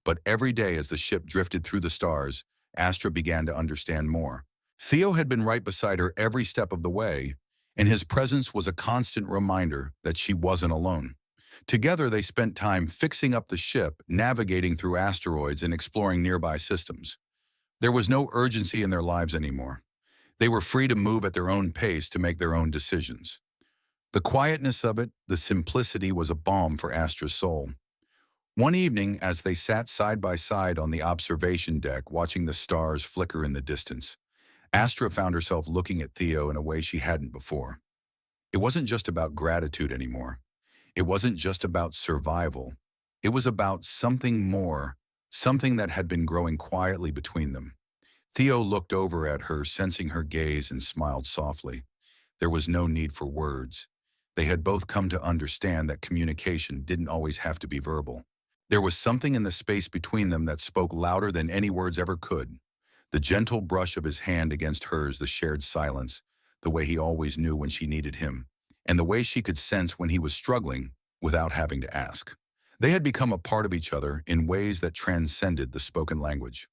But every day as the ship drifted through the stars, Astra began to understand more. Theo had been right beside her every step of the way, and his presence was a constant reminder that she wasn't alone. Together they spent time fixing up the ship, navigating through asteroids and exploring nearby systems. There was no urgency in their lives anymore. They were free to move at their own pace to make their own decisions. The quietness of it, the simplicity was a balm for Astra's soul. One evening, as they sat side by side on the observation deck watching the stars flicker in the distance, Astra found herself looking at Theo in a way she hadn't before. It wasn't just about gratitude anymore. It wasn't just about survival. It was about something more, something that had been growing quietly between them. Theo looked over at her, sensing her gaze, and smiled softly. There was no need for words. They had both come to understand that communication didn't always have to be verbal. There was something in the space between them that spoke louder than any words ever could. The gentle brush of his hand against hers, the shared silence, the way he always knew when she needed him, and the way she could sense when he was struggling without having to ask. They had become a part of each other in ways that transcended the spoken language.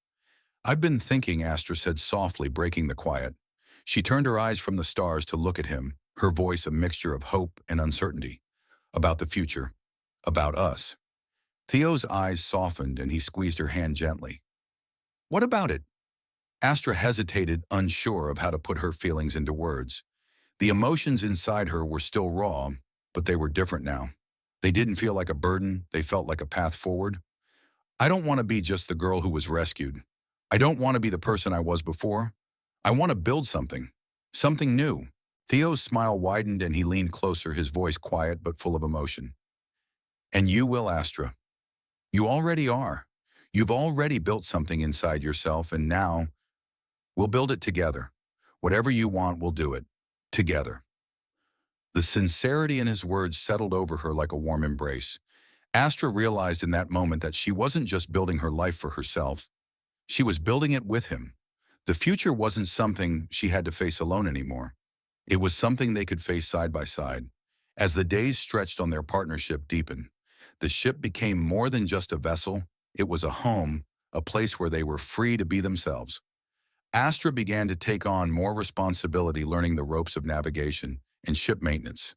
"I've been thinking," Astra said softly, breaking the quiet. She turned her eyes from the stars to look at him, her voice a mixture of hope and uncertainty. "About the future. About us." Theo's eyes softened and he squeezed her hand gently. "What about it?" Astra hesitated, unsure of how to put her feelings into words. The emotions inside her were still raw, but they were different now. They didn't feel like a burden, they felt like a path forward. "I don't want to be just the girl who was rescued. I don't want to be the person I was before. I want to build something. Something new." Theo's smile widened and he leaned closer, his voice quiet but full of emotion. "And you will, Astra. You already are. You've already built something inside yourself, and now we'll build it together. Whatever you want, we'll do it. Together." The sincerity in his words settled over her like a warm embrace. Astra realized in that moment that she wasn't just building her life for herself. She was building it with him. The future wasn't something she had to face alone anymore. It was something they could face side by side. As the days stretched on their partnership deepened, the ship became more than just a vessel. It was a home, a place where they were free to be themselves. Astra began to take on more responsibility, learning the ropes of navigation and ship maintenance.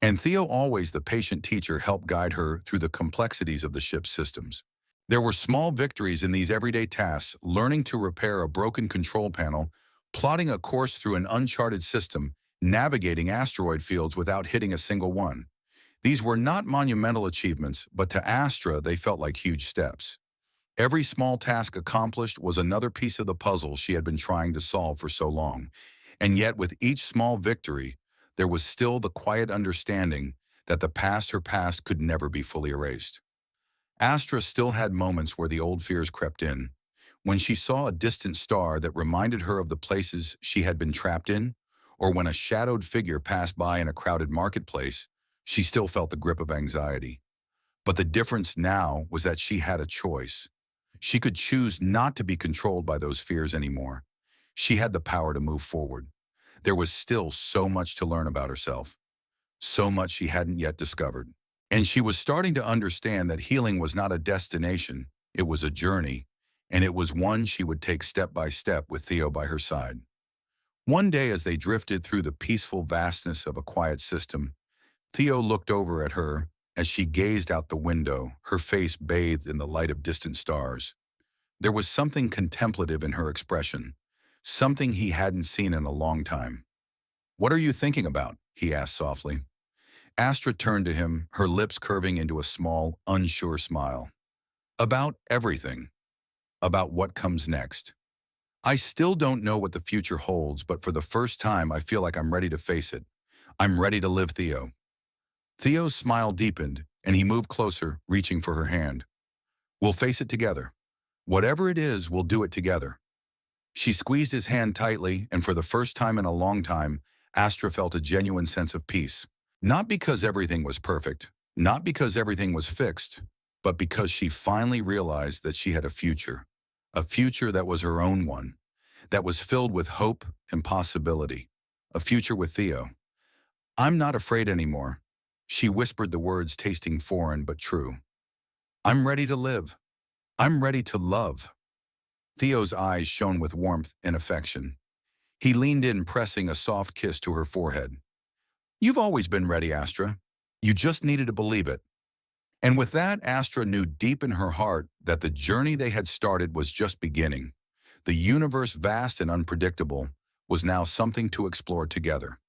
And Theo, always the patient teacher, helped guide her through the complexities of the ship's systems. There were small victories in these everyday tasks, learning to repair a broken control panel, plotting a course through an uncharted system, navigating asteroid fields without hitting a single one. These were not monumental achievements, but to Astra they felt like huge steps. Every small task accomplished was another piece of the puzzle she had been trying to solve for so long. And yet with each small victory, there was still the quiet understanding that her past could never be fully erased. Astra still had moments where the old fears crept in. When she saw a distant star that reminded her of the places she had been trapped in, or when a shadowed figure passed by in a crowded marketplace, she still felt the grip of anxiety. But the difference now was that she had a choice. She could choose not to be controlled by those fears anymore. She had the power to move forward. There was still so much to learn about herself, so much she hadn't yet discovered. And she was starting to understand that healing was not a destination, it was a journey, and it was one she would take step by step with Theo by her side. One day as they drifted through the peaceful vastness of a quiet system, Theo looked over at her as she gazed out the window, her face bathed in the light of distant stars. There was something contemplative in her expression, something he hadn't seen in a long time. "What are you thinking about?" he asked softly. Astra turned to him, her lips curving into a small, unsure smile. "About everything. About what comes next. I still don't know what the future holds, but for the first time I feel like I'm ready to face it. I'm ready to live, Theo." Theo's smile deepened, and he moved closer, reaching for her hand. "We'll face it together. Whatever it is, we'll do it together." She squeezed his hand tightly, and for the first time in a long time, Astra felt a genuine sense of peace. Not because everything was perfect, not because everything was fixed, but because she finally realized that she had a future that was her own one. that was filled with hope and possibility, a future with Theo. "I'm not afraid anymore." She whispered the words tasting foreign but true. "I'm ready to live. I'm ready to love." Theo's eyes shone with warmth and affection. He leaned in, pressing a soft kiss to her forehead. "You've always been ready, Astra. You just needed to believe it." And with that, Astra knew deep in her heart that the journey they had started was just beginning. The universe, vast and unpredictable, was now something to explore together.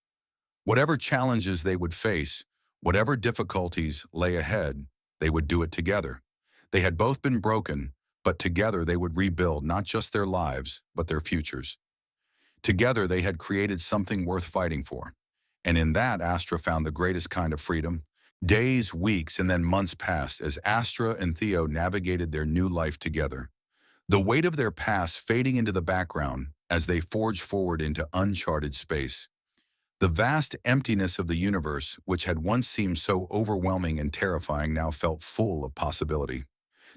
Whatever challenges they would face, whatever difficulties lay ahead, they would do it together. They had both been broken, but together they would rebuild not just their lives, but their futures. Together they had created something worth fighting for. And in that, Astra found the greatest kind of freedom. Days, weeks, and then months passed as Astra and Theo navigated their new life together. The weight of their past fading into the background as they forged forward into uncharted space. The vast emptiness of the universe, which had once seemed so overwhelming and terrifying, now felt full of possibility.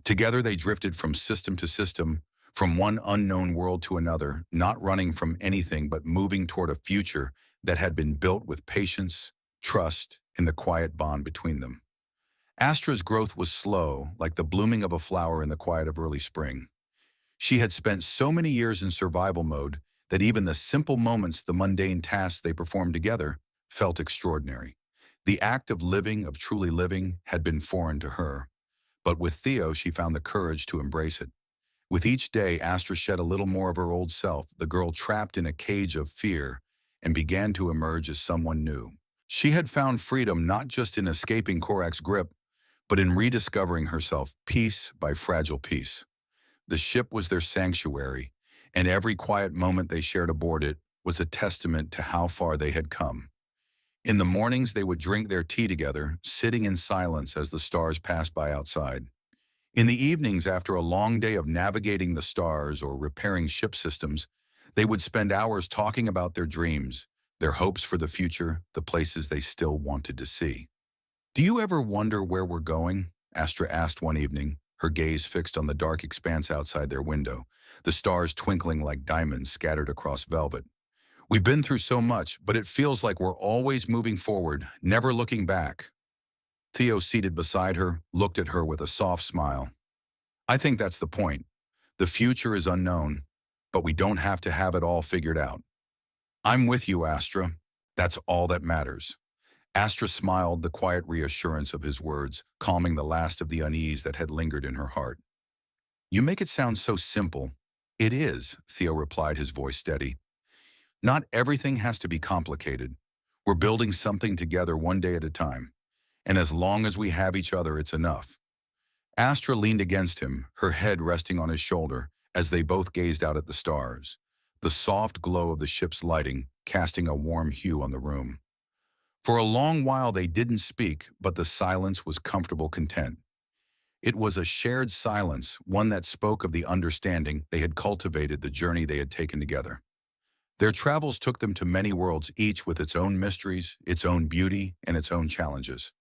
Together they drifted from system to system, from one unknown world to another, not running from anything but moving toward a future that had been built with patience, trust, and the quiet bond between them. Astra's growth was slow, like the blooming of a flower in the quiet of early spring. She had spent so many years in survival mode that even the simple moments, the mundane tasks they performed together, felt extraordinary. The act of living, of truly living, had been foreign to her. But with Theo, she found the courage to embrace it. With each day, Astra shed a little more of her old self, the girl trapped in a cage of fear, and began to emerge as someone new. She had found freedom not just in escaping Korak's grip, but in rediscovering herself piece by fragile piece. The ship was their sanctuary, and every quiet moment they shared aboard it was a testament to how far they had come. In the mornings, they would drink their tea together, sitting in silence as the stars passed by outside. In the evenings, after a long day of navigating the stars or repairing ship systems, they would spend hours talking about their dreams, their hopes for the future, the places they still wanted to see. "Do you ever wonder where we're going?" Astra asked one evening, her gaze fixed on the dark expanse outside their window, the stars twinkling like diamonds scattered across velvet. "We've been through so much, but it feels like we're always moving forward, never looking back." Theo, seated beside her, looked at her with a soft smile. "I think that's the point. The future is unknown, but we don't have to have it all figured out. I'm with you, Astra. That's all that matters." Astra smiled, the quiet reassurance of his words, calming the last of the unease that had lingered in her heart. "You make it sound so simple." "It is," Theo replied, his voice steady. "Not everything has to be complicated. We're building something together one day at a time. And as long as we have each other, it's enough." Astra leaned against him, her head resting on his shoulder, as they both gazed out at the stars, the soft glow of the ship's lighting casting a warm hue on the room. For a long while they didn't speak, but the silence was comfortable content. It was a shared silence, one that spoke of the understanding they had cultivated, the journey they had taken together. Their travels took them to many worlds, each with its own mysteries, its own beauty, and its own challenges.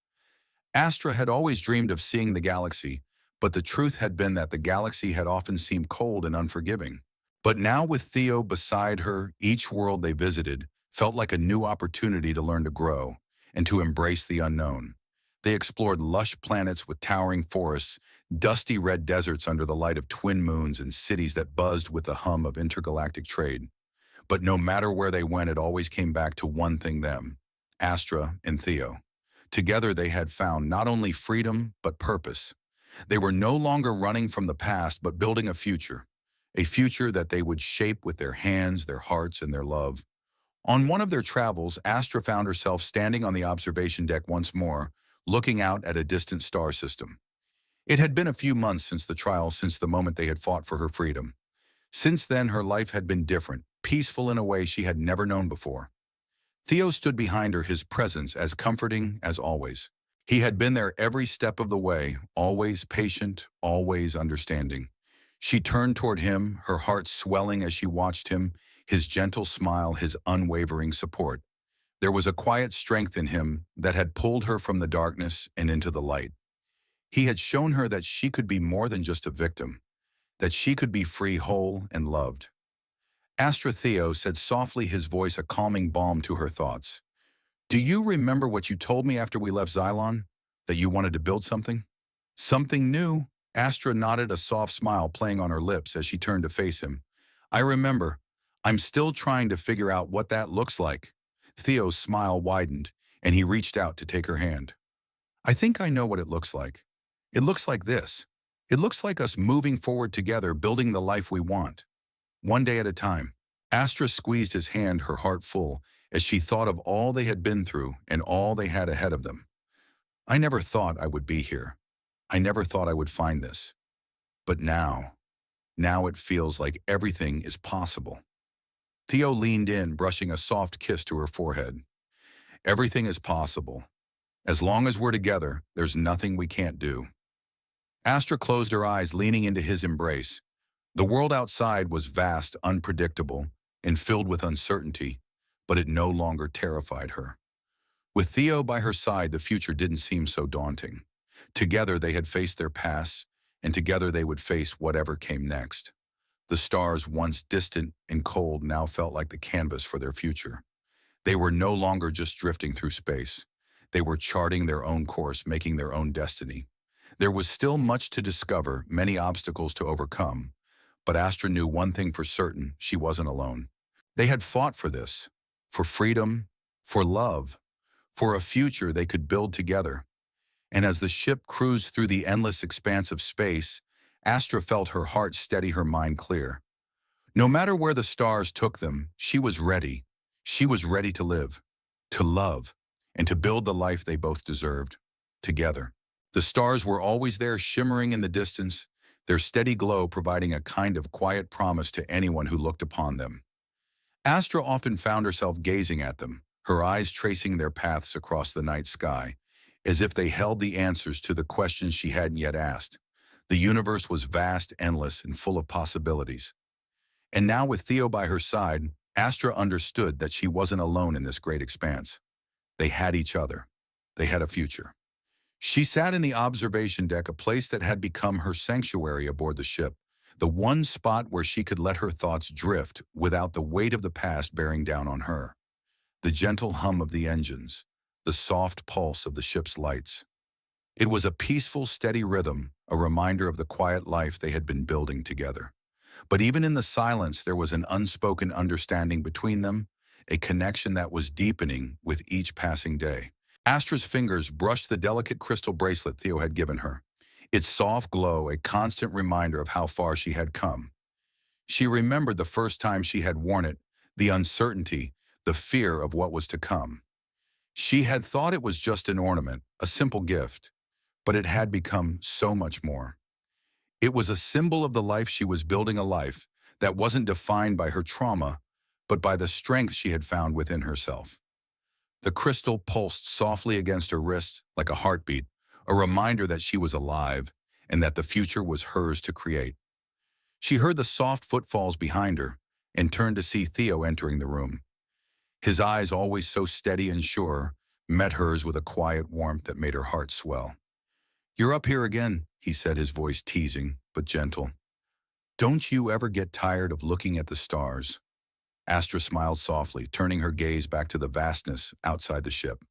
Astra had always dreamed of seeing the galaxy, but the truth had been that the galaxy had often seemed cold and unforgiving. But now, with Theo beside her, each world they visited felt like a new opportunity to learn to grow and to embrace the unknown. They explored lush planets with towering forests, dusty red deserts under the light of twin moons, and cities that buzzed with the hum of intergalactic trade. But no matter where they went, it always came back to one thing: them, Astra and Theo. Together they had found not only freedom, but purpose. They were no longer running from the past, but building a future that they would shape with their hands, their hearts, and their love. On one of their travels, Astra found herself standing on the observation deck once more, looking out at a distant star system. It had been a few months since the trial, since the moment they had fought for her freedom. Since then, her life had been different, peaceful in a way she had never known before. Theo stood behind her, his presence as comforting as always. He had been there every step of the way, always patient, always understanding. She turned toward him, her heart swelling as she watched him, his gentle smile, his unwavering support. There was a quiet strength in him that had pulled her from the darkness and into the light. He had shown her that she could be more than just a victim, that she could be free, whole, and loved. Astra Theo said softly, his voice a calming balm to her thoughts. Do you remember what you told me after we left Zylon? That you wanted to build something? Something new? Astra nodded, a soft smile playing on her lips as she turned to face him. I remember. I'm still trying to figure out what that looks like. Theo's smile widened, and he reached out to take her hand. I think I know what it looks like. It looks like this. It looks like us moving forward together, building the life we want. One day at a time. Astra squeezed his hand, her heart full, as she thought of all they had been through and all they had ahead of them. I never thought I would be here. I never thought I would find this. But now it feels like everything is possible. Theo leaned in, brushing a soft kiss to her forehead. Everything is possible. As long as we're together, there's nothing we can't do. Astra closed her eyes, leaning into his embrace. The world outside was vast, unpredictable, and filled with uncertainty, but it no longer terrified her. With Theo by her side, the future didn't seem so daunting. Together they had faced their pasts, and together they would face whatever came next. The stars, once distant and cold, now felt like the canvas for their future. They were no longer just drifting through space. They were charting their own course, making their own destiny. There was still much to discover, many obstacles to overcome, but Astra knew one thing for certain: she wasn't alone. They had fought for this, for freedom, for love, for a future they could build together. And as the ship cruised through the endless expanse of space, Astra felt her heart steady, her mind clear. No matter where the stars took them, she was ready. She was ready to live, to love, and to build the life they both deserved, together. The stars were always there, shimmering in the distance, their steady glow providing a kind of quiet promise to anyone who looked upon them. Astra often found herself gazing at them, her eyes tracing their paths across the night sky, as if they held the answers to the questions she hadn't yet asked. The universe was vast, endless, and full of possibilities. And now, with Theo by her side, Astra understood that she wasn't alone in this great expanse. They had each other. They had a future. She sat in the observation deck, a place that had become her sanctuary aboard the ship, the one spot where she could let her thoughts drift without the weight of the past bearing down on her. The gentle hum of the engines, the soft pulse of the ship's lights. It was a peaceful, steady rhythm, a reminder of the quiet life they had been building together. But even in the silence, there was an unspoken understanding between them, a connection that was deepening with each passing day. Astra's fingers brushed the delicate crystal bracelet Theo had given her, its soft glow a constant reminder of how far she had come. She remembered the first time she had worn it, the uncertainty, the fear of what was to come. She had thought it was just an ornament, a simple gift, but it had become so much more. It was a symbol of the life she was building, a life that wasn't defined by her trauma, but by the strength she had found within herself. The crystal pulsed softly against her wrist like a heartbeat, a reminder that she was alive and that the future was hers to create. She heard the soft footfalls behind her and turned to see Theo entering the room. His eyes, always so steady and sure, met hers with a quiet warmth that made her heart swell. "You're up here again," he said, his voice teasing but gentle. "Don't you ever get tired of looking at the stars?" Astra smiled softly, turning her gaze back to the vastness outside the ship.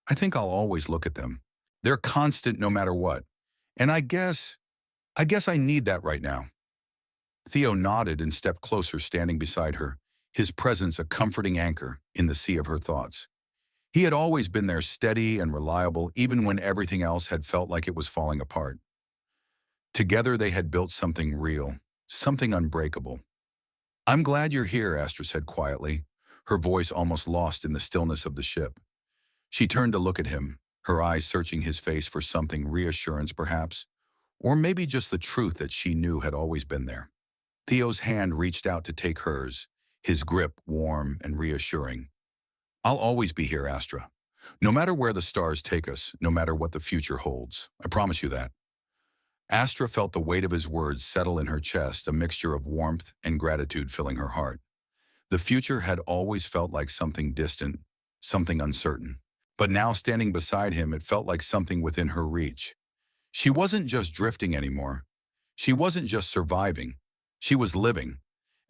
"I think I'll always look at them. They're constant no matter what. And I guess I need that right now." Theo nodded and stepped closer, standing beside her, his presence a comforting anchor in the sea of her thoughts. He had always been there, steady and reliable, even when everything else had felt like it was falling apart. Together they had built something real, something unbreakable. "I'm glad you're here," Astra said quietly, her voice almost lost in the stillness of the ship. She turned to look at him, her eyes searching his face for something, reassurance perhaps, or maybe just the truth that she knew had always been there. Theo's hand reached out to take hers, his grip warm and reassuring. "I'll always be here, Astra. No matter where the stars take us, no matter what the future holds. I promise you that." Astra felt the weight of his words settle in her chest, a mixture of warmth and gratitude filling her heart. The future had always felt like something distant, something uncertain. But now, standing beside him, it felt like something within her reach. She wasn't just drifting anymore. She wasn't just surviving. She was living.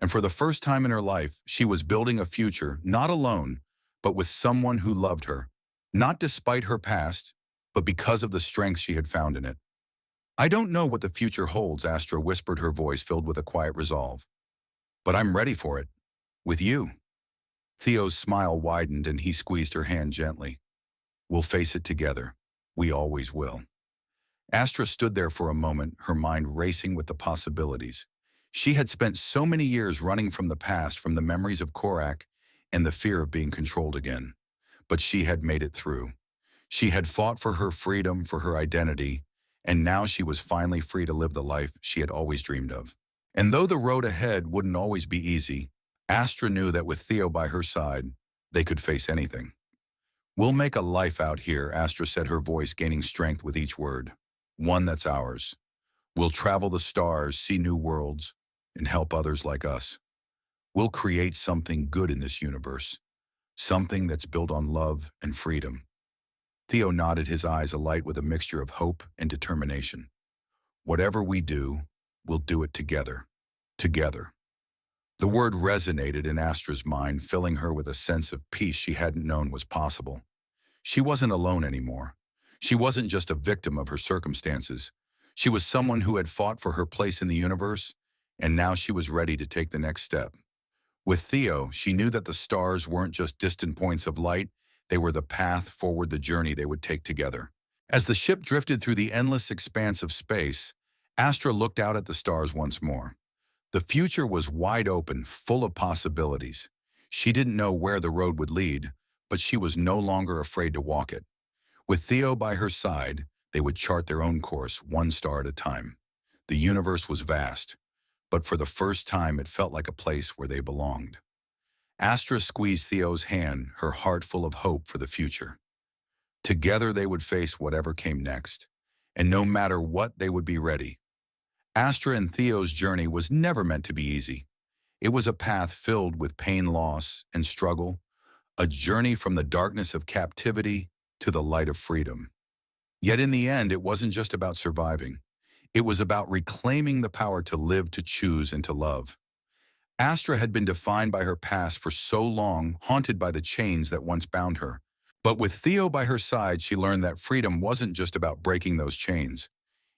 And for the first time in her life, she was building a future, not alone, but with someone who loved her, not despite her past, but because of the strength she had found in it. I don't know what the future holds, Astra whispered, her voice filled with a quiet resolve. But I'm ready for it. With you. Theo's smile widened and he squeezed her hand gently. We'll face it together. We always will. Astra stood there for a moment, her mind racing with the possibilities. She had spent so many years running from the past, from the memories of Korak and the fear of being controlled again. But she had made it through. She had fought for her freedom, for her identity, and now she was finally free to live the life she had always dreamed of. And though the road ahead wouldn't always be easy, Astra knew that with Theo by her side, they could face anything. We'll make a life out here, Astra said, her voice gaining strength with each word. One that's ours. We'll travel the stars, see new worlds, and help others like us. We'll create something good in this universe, something that's built on love and freedom. Theo nodded, his eyes alight with a mixture of hope and determination. Whatever we do, we'll do it together. Together. The word resonated in Astra's mind, filling her with a sense of peace she hadn't known was possible. She wasn't alone anymore. She wasn't just a victim of her circumstances. She was someone who had fought for her place in the universe, and now she was ready to take the next step. With Theo, she knew that the stars weren't just distant points of light, they were the path forward, the journey they would take together. As the ship drifted through the endless expanse of space, Astra looked out at the stars once more. The future was wide open, full of possibilities. She didn't know where the road would lead, but she was no longer afraid to walk it. With Theo by her side, they would chart their own course, one star at a time. The universe was vast, but for the first time it felt like a place where they belonged. Astra squeezed Theo's hand, her heart full of hope for the future. Together they would face whatever came next, and no matter what, they would be ready. Astra and Theo's journey was never meant to be easy. It was a path filled with pain, loss, and struggle, a journey from the darkness of captivity to the light of freedom. Yet in the end, it wasn't just about surviving. It was about reclaiming the power to live, to choose, and to love. Astra had been defined by her past for so long, haunted by the chains that once bound her. But with Theo by her side, she learned that freedom wasn't just about breaking those chains.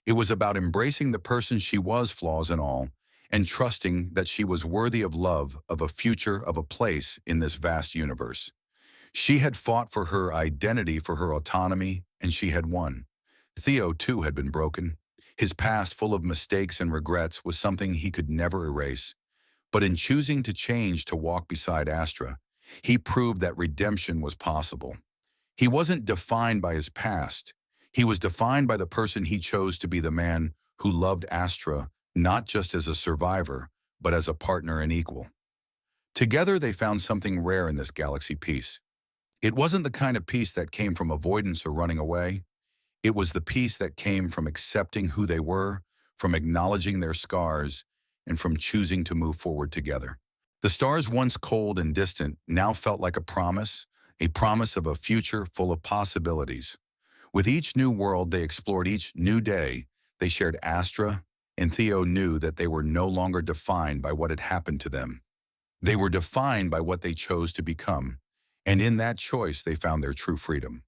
It was about embracing the person she was, flaws and all, and trusting that she was worthy of love, of a future, of a place in this vast universe. She had fought for her identity, for her autonomy, and she had won. Theo, too, had been broken. His past, full of mistakes and regrets, was something he could never erase. But in choosing to change, to walk beside Astra, he proved that redemption was possible. He wasn't defined by his past. He was defined by the person he chose to be, the man who loved Astra, not just as a survivor, but as a partner and equal. Together, they found something rare in this galaxy: peace. It wasn't the kind of peace that came from avoidance or running away. It was the peace that came from accepting who they were, from acknowledging their scars, and from choosing to move forward together. The stars, once cold and distant, now felt like a promise of a future full of possibilities. With each new world they explored, each new day they shared, Astra and Theo knew that they were no longer defined by what had happened to them. They were defined by what they chose to become, and in that choice they found their true freedom.